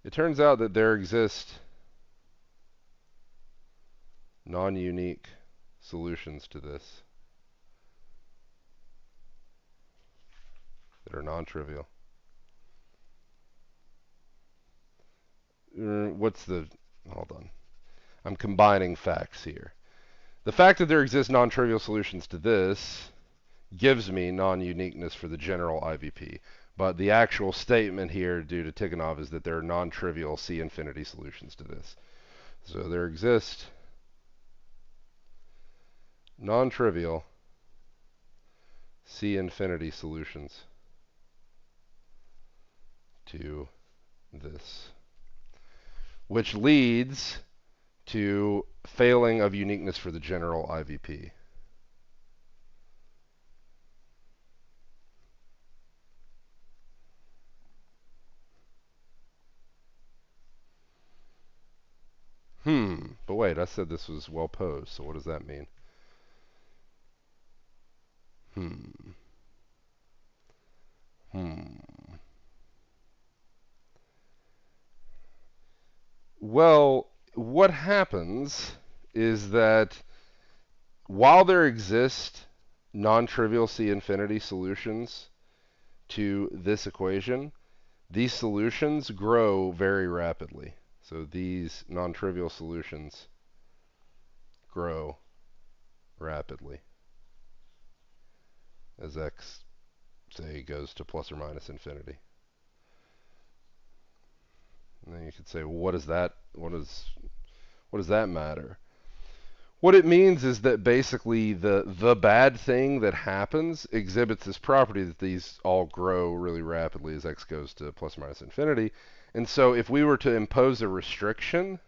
[SPEAKER 1] It turns out that there exist non-unique solutions to this that are non-trivial. Hold on. I'm combining facts here. The fact that there exist non-trivial solutions to this gives me non-uniqueness for the general IVP. But the actual statement here due to Tikhonov is that there are non-trivial C-infinity solutions to this. So there exist non-trivial C-infinity solutions to this, which leads to failing of uniqueness for the general IVP. But wait, I said this was well posed, so what does that mean? Hmm. Well, what happens is that while there exist non-trivial C-infinity solutions to this equation, these solutions grow very rapidly. So these non-trivial solutions grow rapidly as x, say, goes to plus or minus infinity. And then you could say, well, what does that matter? What it means is that basically the bad thing that happens exhibits this property that these all grow really rapidly as x goes to plus or minus infinity. And so if we were to impose a restriction,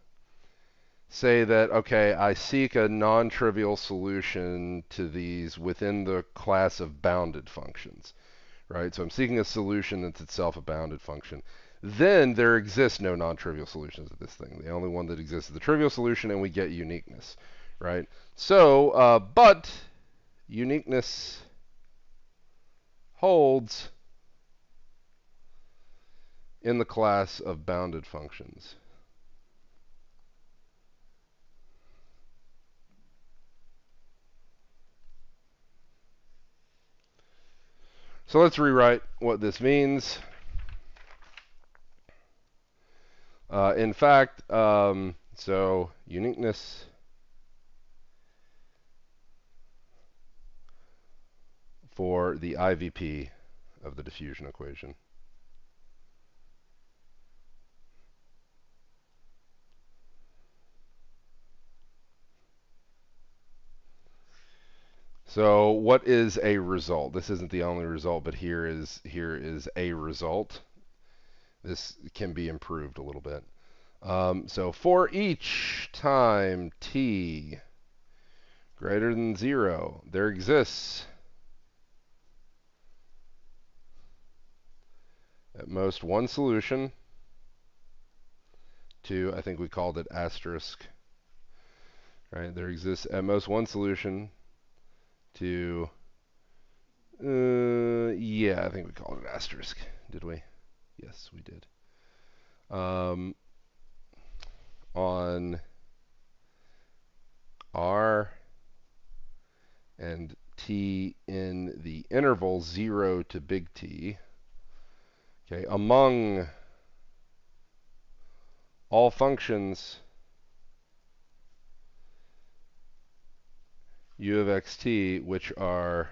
[SPEAKER 1] say that, okay, I seek a non-trivial solution to these within the class of bounded functions, right? So I'm seeking a solution that's itself a bounded function. Then there exists no non-trivial solutions to this thing. The only one that exists is the trivial solution, and we get uniqueness, right? So, but uniqueness holds in the class of bounded functions. So let's rewrite what this means. In fact, so uniqueness for the IVP of the diffusion equation. So what is a result? This isn't the only result, but here is a result. This can be improved a little bit. So for each time t greater than 0, there exists at most one solution to, I think we called it asterisk, right? There exists at most one solution to, yeah, I think we called it asterisk, did we? Yes, we did. On R and t in the interval 0 to big T, okay, among all functions u of xt, which are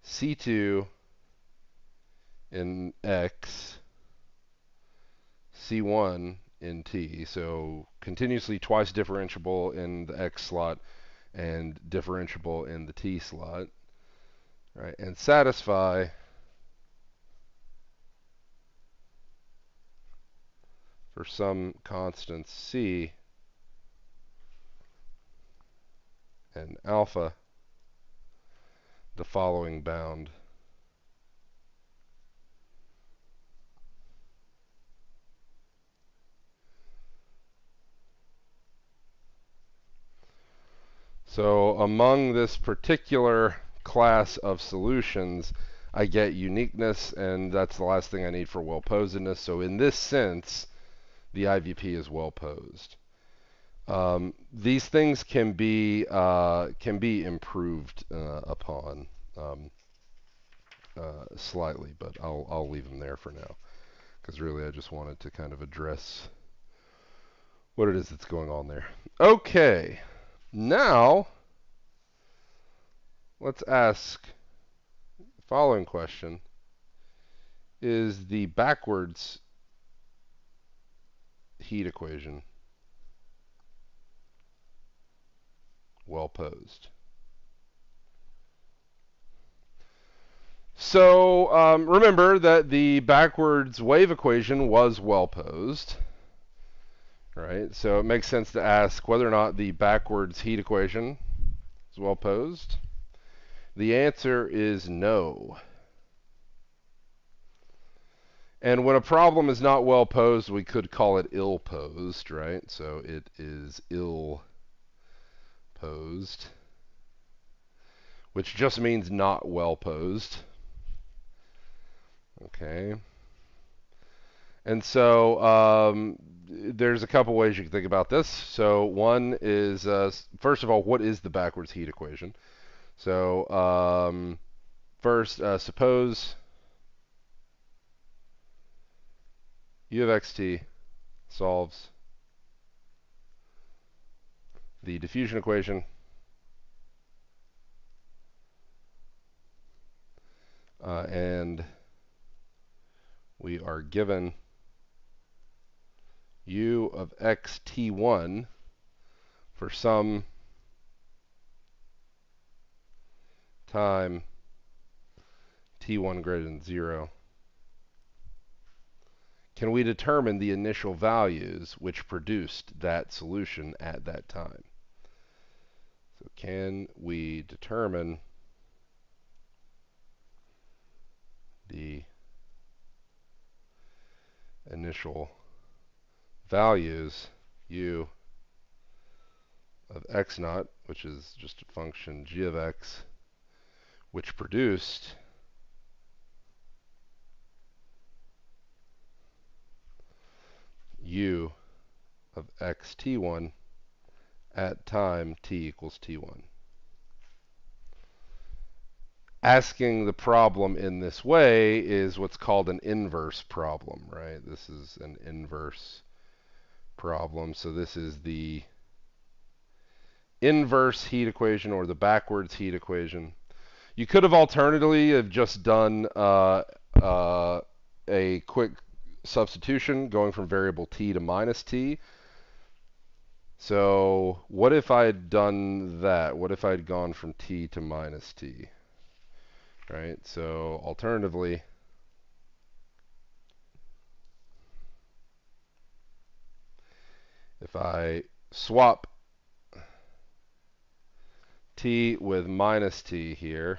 [SPEAKER 1] C2 in x, C1 in t, so continuously twice differentiable in the x slot and differentiable in the t slot, right? And satisfy for some constants c and alpha the following bound. So among this particular class of solutions, I get uniqueness, and that's the last thing I need for well-posedness. So in this sense, the IVP is well-posed. These things can be improved upon slightly, but I'll leave them there for now, because really I just wanted to kind of address what it is that's going on there. Okay, now let's ask the following question. Is the backwards heat equation well posed? So remember that the backwards wave equation was well posed, right? So it makes sense to ask whether or not the backwards heat equation is well posed. The answer is no. And when a problem is not well posed, we could call it ill posed, right? So it is ill posed, which just means not well posed. Okay. And so there's a couple ways you can think about this. So one is, first of all, what is the backwards heat equation? So first, suppose u of xt solves the diffusion equation and we are given u of xt1 for some time t1 greater than 0. Can we determine the initial values which produced that solution at that time? So can we determine the initial values u of x naught, which is just a function g of x, which produced u of xt1 at time t equals t1. asking the problem in this way is what's called an inverse problem, right? This is an inverse problem. So this is the inverse heat equation or the backwards heat equation. You could have alternatively have just done a quick substitution going from variable t to minus t. So what if I had done that? What if I had gone from t to minus t? Right? So alternatively, if I swap t with minus t here,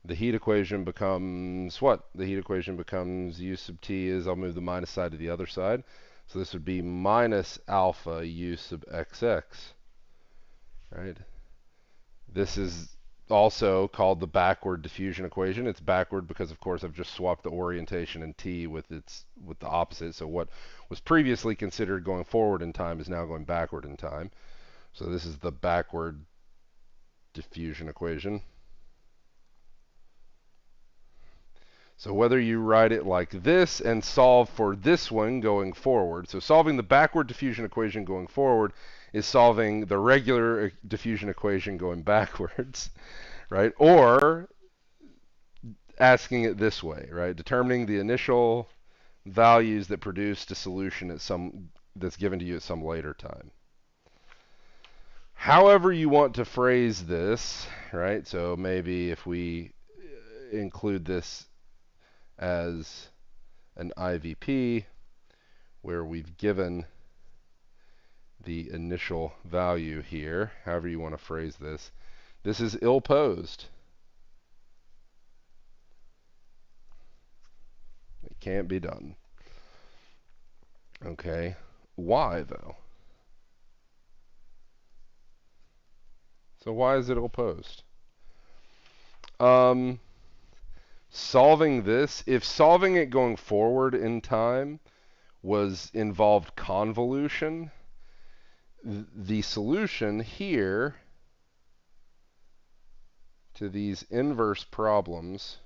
[SPEAKER 1] the heat equation becomes what? The heat equation becomes u sub t is, I'll move the minus side to the other side. So this would be minus alpha u sub xx, right? This is also called the backward diffusion equation. It's backward because, of course, I've just swapped the orientation in t with the opposite. So what was previously considered going forward in time is now going backward in time. So this is the backward diffusion equation. So whether you write it like this and solve for this one going forward, so solving the backward diffusion equation going forward is solving the regular diffusion equation going backwards, right? Or asking it this way, right? Determining the initial values that produced a solution at that's given to you at some later time. However you want to phrase this, right? So maybe if we include this as an IVP where we've given the initial value here, however you want to phrase this, this is ill-posed. It can't be done. Okay, why though? So why is it ill-posed? Solving this, if solving it going forward in time involved convolution, the solution here to these inverse problems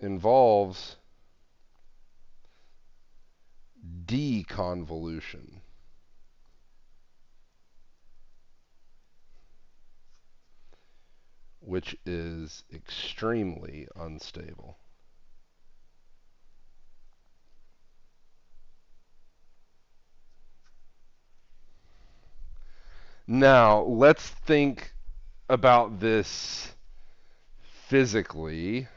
[SPEAKER 1] involves deconvolution. Which is extremely unstable. Now, let's think about this physically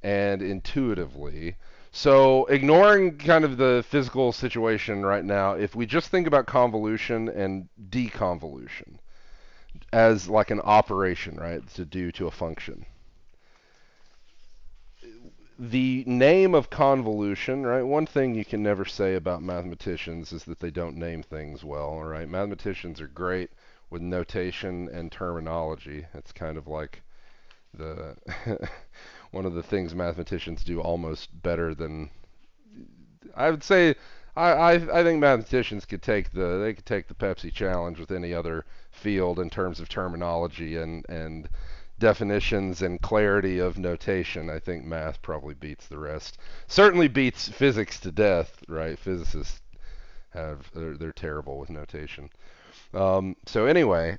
[SPEAKER 1] and intuitively. So, ignoring kind of the physical situation right now, if we just think about convolution and deconvolution as like an operation, right, to do to a function. The name of convolution, right? One thing you can never say about mathematicians is that they don't name things well, right? Mathematicians are great with notation and terminology. It's kind of like the one of the things mathematicians do almost better than I would say. I think mathematicians could take the Pepsi challenge with any other field in terms of terminology and definitions and clarity of notation. I think math probably beats the rest. Certainly beats physics to death, right? Physicists they're terrible with notation. So anyway,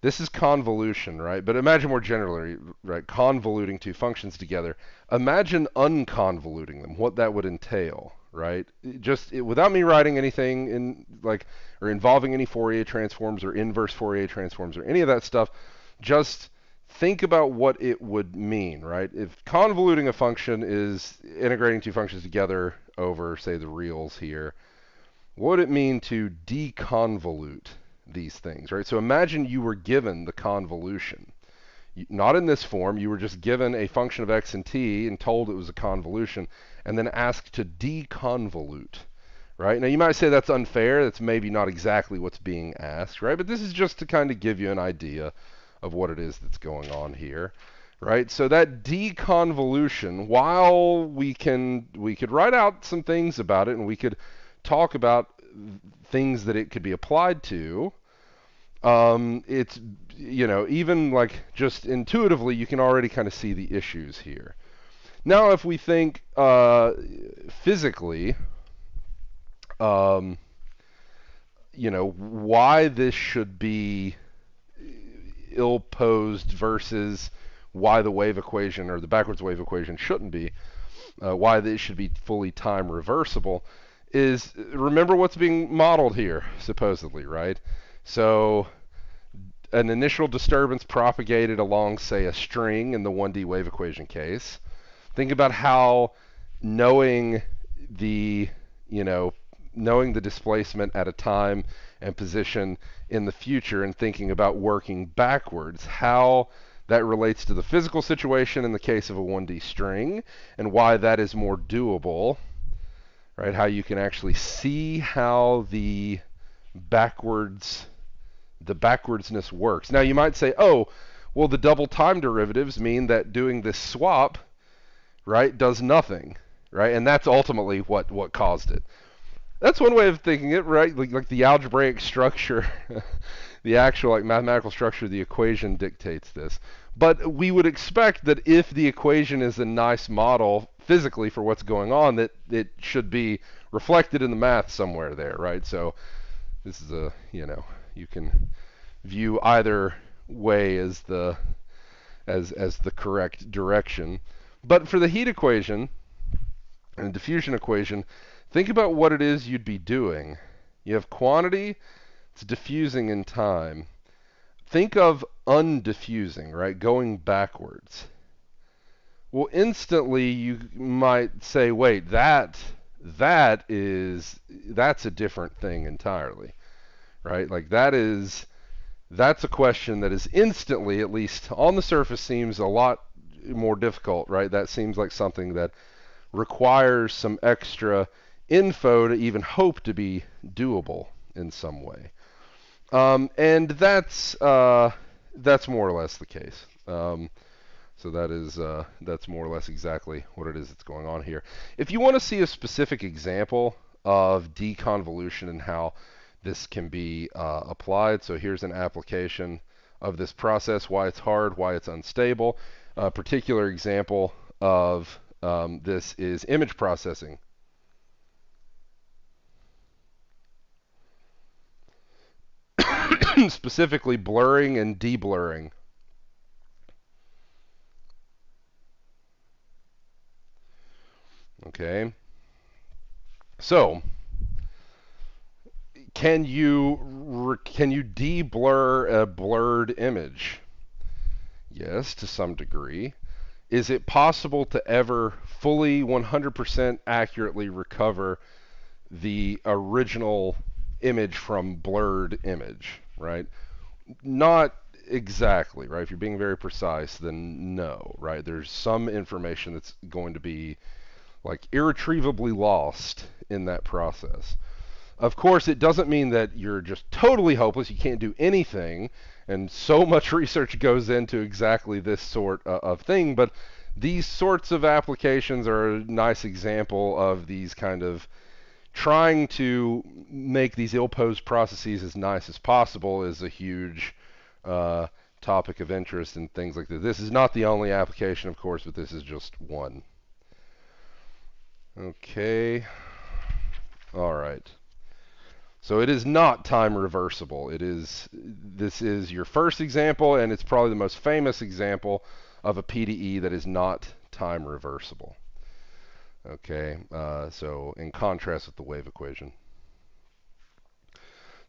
[SPEAKER 1] this is convolution, right? But imagine more generally, right? Convoluting two functions together. Imagine unconvoluting them, what that would entail, right? Without me writing anything in or involving any Fourier transforms or inverse Fourier transforms or any of that stuff, just think about what it would mean, right? If convoluting a function is integrating two functions together over, say, the reals here, what would it mean to deconvolute these things, right? So imagine you were given the convolution. Not in this form, you were just given a function of x and t and told it was a convolution, and then asked to deconvolute, right? Now you might say that's unfair, that's maybe not exactly what's being asked, right? But this is just to kind of give you an idea of what it is that's going on here, right? So that deconvolution, while we could write out some things about it and we could talk about things that it could be applied to, it's, even like just intuitively, you can already kind of see the issues here. Now, if we think physically, why this should be ill-posed versus why the wave equation or the backwards wave equation shouldn't be, why this should be fully time reversible, is remember what's being modeled here, supposedly, right? So an initial disturbance propagated along, say, a string in the 1D wave equation case. Think about how knowing the, knowing the displacement at a time and position in the future and thinking about working backwards, how that relates to the physical situation in the case of a 1D string, and why that is more doable, right? How you can actually see how the backwardsness works. Now you might say, oh, well, the double time derivatives mean that doing this swap, right, does nothing, right? And that's ultimately what caused it. That's one way of thinking it, right? Like the algebraic structure, the actual mathematical structure of the equation dictates this. But we would expect that if the equation is a nice model physically for what's going on, that it should be reflected in the math somewhere there, right? So this is you can view either way as the correct direction. But for the heat equation and diffusion equation, think about what it is you'd be doing. You have quantity, it's diffusing in time. Think of undiffusing, right? Going backwards. Well, instantly you might say, wait, that's a different thing entirely, right? Like that's a question that is instantly, at least on the surface, seems a lot more difficult, right? That seems like something that requires some extra info to even hope to be doable in some way. And that's more or less the case. So that's more or less exactly what it is that's going on here. If you want to see a specific example of deconvolution and how this can be applied, so here's an application of this process, why it's hard, why it's unstable. A particular example of this is image processing. Specifically blurring and deblurring. Okay. So, can you deblur a blurred image? Yes, to some degree. Is it possible to ever fully 100% accurately recover the original image from blurred image, right? Not exactly, right? If you're being very precise, then no, right? There's some information that's going to be like irretrievably lost in that process. Of course, it doesn't mean that you're just totally hopeless, you can't do anything, and so much research goes into exactly this sort of thing, but these sorts of applications are a nice example of these kind of trying to make these ill-posed processes as nice as possible is a huge topic of interest and things like this. This is not the only application, of course, but this is just one. Okay. All right. So it is not time reversible. This is your first example, and it's probably the most famous example of a PDE that is not time reversible. Okay, so in contrast with the wave equation.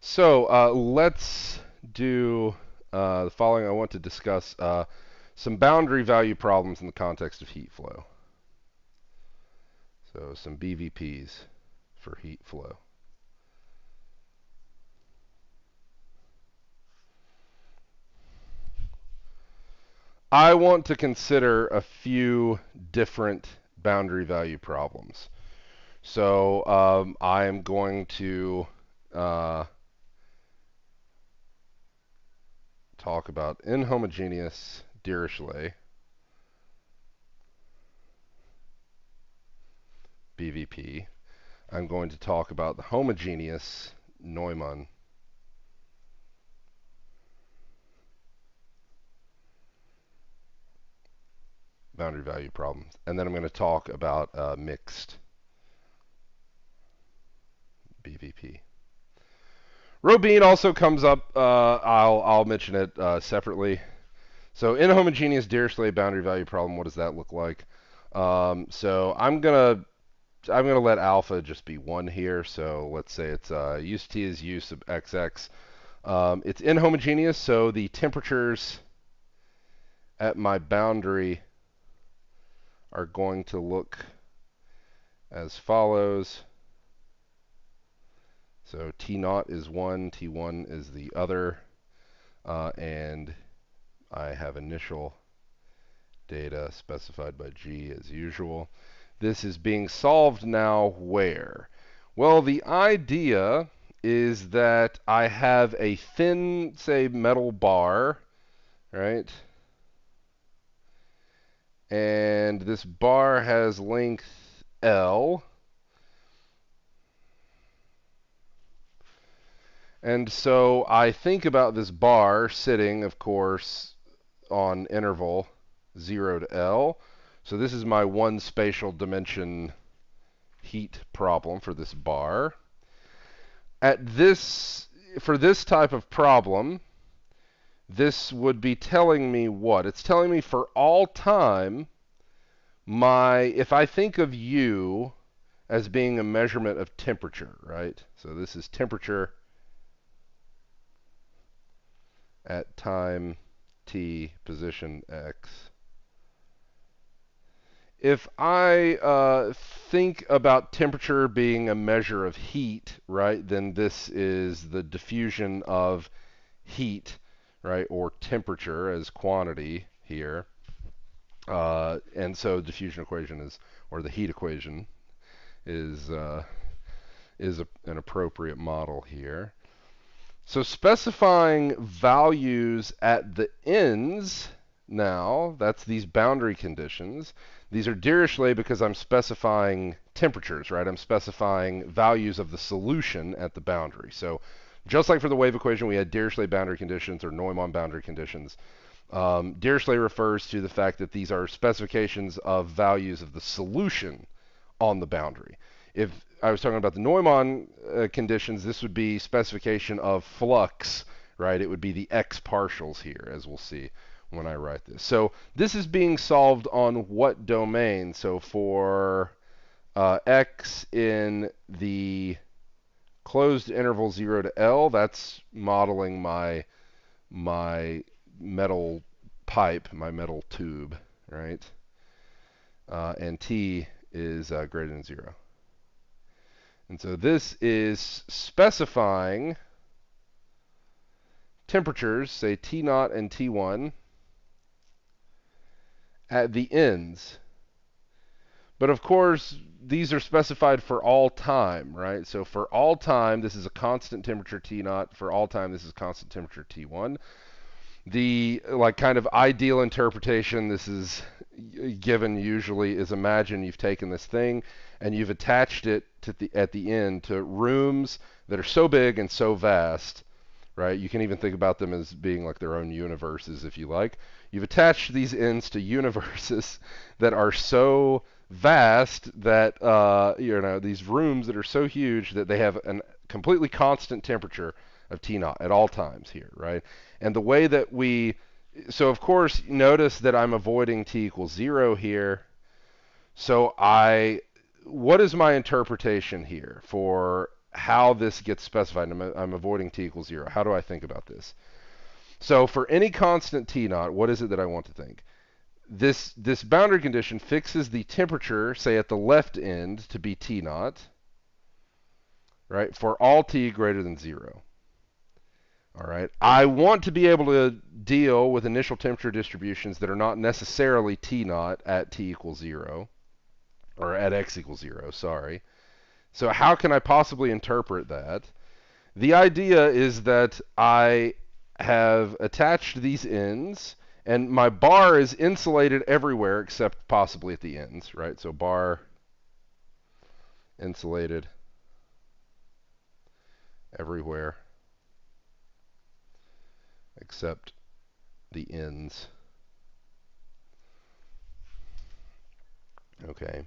[SPEAKER 1] So let's do the following. I want to discuss some boundary value problems in the context of heat flow. So some BVPs for heat flow. I want to consider a few different boundary value problems. So I am going to talk about inhomogeneous Dirichlet BVP. I'm going to talk about the homogeneous Neumann boundary value problem. And then I'm going to talk about mixed BVP. Robin also comes up. I'll mention it separately. So in a homogeneous Dirichlet boundary value problem, what does that look like? So I'm gonna let alpha just be 1 here. So let's say it's use t is u sub xx. It's inhomogeneous, so the temperatures at my boundary are going to look as follows. So T0 is 1, T1 is the other, and I have initial data specified by G as usual. This is being solved now where? Well, the idea is that I have a thin, say, metal bar, right? And this bar has length L. And so I think about this bar sitting, of course, on interval 0 to L. So this is my one spatial dimension heat problem for this bar. For this type of problem, this would be telling me what? It's telling me for all time, if I think of U as being a measurement of temperature, right? So this is temperature at time t, position x. If I think about temperature being a measure of heat, right, then this is the diffusion of heat, right, or temperature as quantity here. And so the diffusion equation is, or the heat equation is an appropriate model here. So specifying values at the ends now, that's these boundary conditions. These are Dirichlet because I'm specifying temperatures, right? I'm specifying values of the solution at the boundary. So just like for the wave equation, we had Dirichlet boundary conditions or Neumann boundary conditions. Dirichlet refers to the fact that these are specifications of values of the solution on the boundary. If I was talking about the Neumann conditions, this would be specification of flux, right? It would be the x partials here, as we'll see when I write this. So this is being solved on what domain? So for x in the closed interval 0 to L, that's modeling my metal pipe, my metal tube, right? And t is greater than 0. And so this is specifying temperatures, say T0 and T1, at the ends. But of course, these are specified for all time, right? So for all time, this is a constant temperature T0. For all time, this is constant temperature T1. The kind of ideal interpretation, this is given usually, is imagine you've taken this thing and you've attached it at the end to rooms that are so big and so vast, right? You can even think about them as being like their own universes, if you like. You've attached these ends to universes that are so vast that these rooms that are so huge that they have a completely constant temperature of T0 at all times here, right? And the way that so of course, notice that I'm avoiding t equals 0 here. So what is my interpretation here for how this gets specified? I'm avoiding t equals 0. How do I think about this? So for any constant T0, what is it that I want to think? This boundary condition fixes the temperature, say at the left end, to be T0, right, for all t greater than 0. All right. I want to be able to deal with initial temperature distributions that are not necessarily T0 at t equals 0, or at x equals 0, sorry. So how can I possibly interpret that? The idea is that I have attached these ends, and my bar is insulated everywhere except possibly at the ends, right? So bar insulated everywhere except the ends. Okay.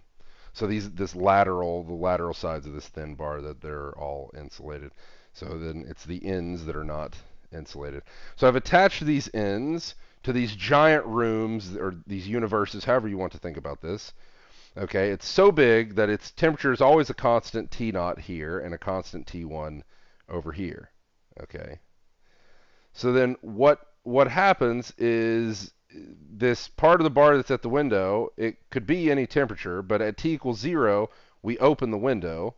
[SPEAKER 1] So the lateral sides of this thin bar, that they're all insulated. So then it's the ends that are not insulated. So I've attached these ends to these giant rooms, or these universes, however you want to think about this. Okay, it's so big that its temperature is always a constant T naught here and a constant T1 over here. Okay. So then what happens is this part of the bar that's at the window, it could be any temperature, but at T equals 0, we open the window,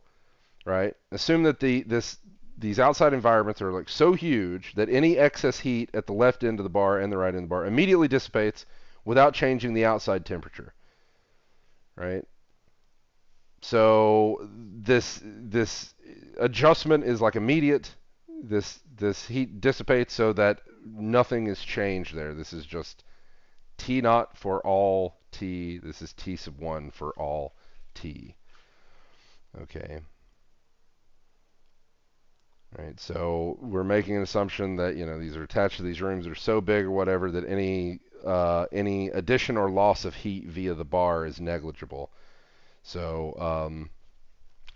[SPEAKER 1] right? Assume that these outside environments are like so huge that any excess heat at the left end of the bar and the right end of the bar immediately dissipates without changing the outside temperature, right? So this adjustment is like immediate. This heat dissipates so that nothing is changed there. This is just T naught for all T. This is T sub 1 for all T. Okay. Right. So we're making an assumption that, you know, these are attached to these rooms that are so big or whatever that any addition or loss of heat via the bar is negligible. So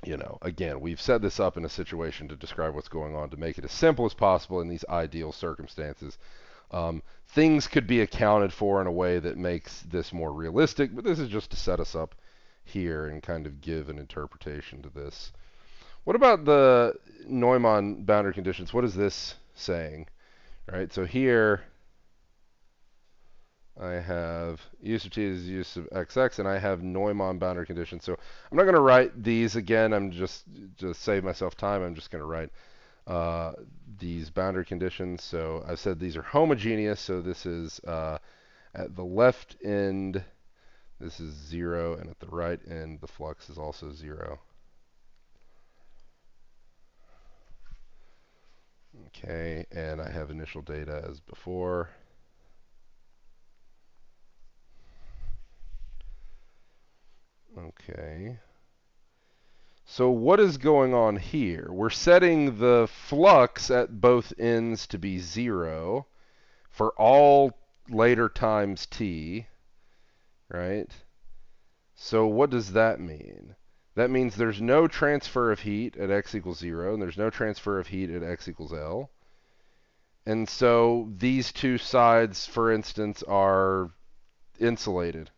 [SPEAKER 1] you know, again, we've set this up in a situation to describe what's going on to make it as simple as possible in these ideal circumstances. Things could be accounted for in a way that makes this more realistic, but this is just to set us up here and kind of give an interpretation to this. What about the Neumann boundary conditions? What is this saying? Right, so here I have u sub t is u sub xx, and I have Neumann boundary conditions. So I'm not going to write these again. I'm just save myself time. I'm just going to write these boundary conditions. So I said these are homogeneous. So this is at the left end, this is 0, and at the right end, the flux is also 0. Okay, and I have initial data as before. Okay. So what is going on here? We're setting the flux at both ends to be 0 for all later times t, right? So what does that mean? That means there's no transfer of heat at x equals 0, and there's no transfer of heat at x equals L. And so these two sides, for instance, are insulated,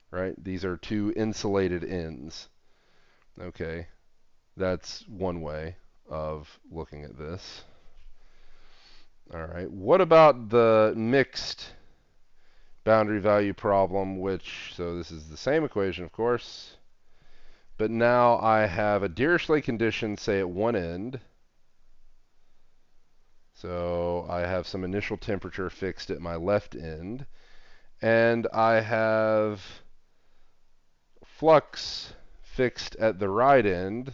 [SPEAKER 1] right? These are two insulated ends. Okay, that's one way of looking at this. All right, what about the mixed boundary value problem, which, so this is the same equation, of course, but now I have a Dirichlet condition, say, at one end. So I have some initial temperature fixed at my left end, and I have flux fixed at the right end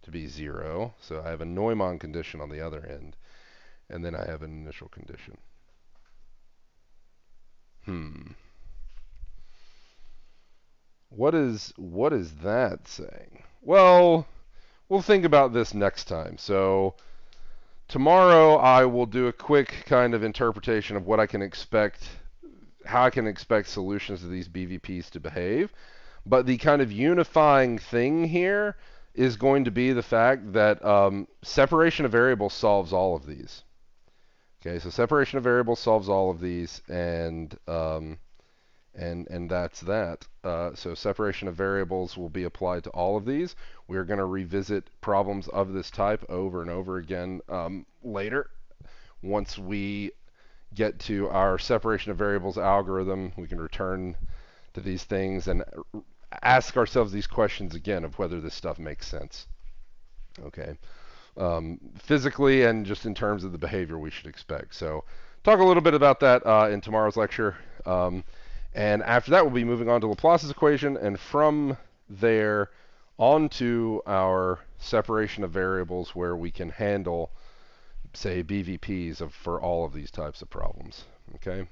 [SPEAKER 1] to be 0. So I have a Neumann condition on the other end, and then I have an initial condition. What is that saying? Well, we'll think about this next time. So tomorrow I will do a quick kind of interpretation of what I can expect, how I can expect solutions to these BVPs to behave. But the kind of unifying thing here is going to be the fact that separation of variables solves all of these. Okay, so separation of variables solves all of these, and that's that. So separation of variables will be applied to all of these. We're going to revisit problems of this type over and over again later. Once we get to our separation of variables algorithm, we can return to these things and ask ourselves these questions again of whether this stuff makes sense. Okay. Physically and just in terms of the behavior we should expect. So talk a little bit about that in tomorrow's lecture. And after that, we'll be moving on to Laplace's equation, and from there on to our separation of variables, where we can handle, say, BVPs for all of these types of problems. Okay?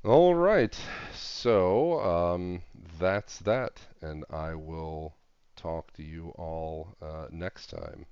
[SPEAKER 1] All right. So that's that, and I will talk to you all next time.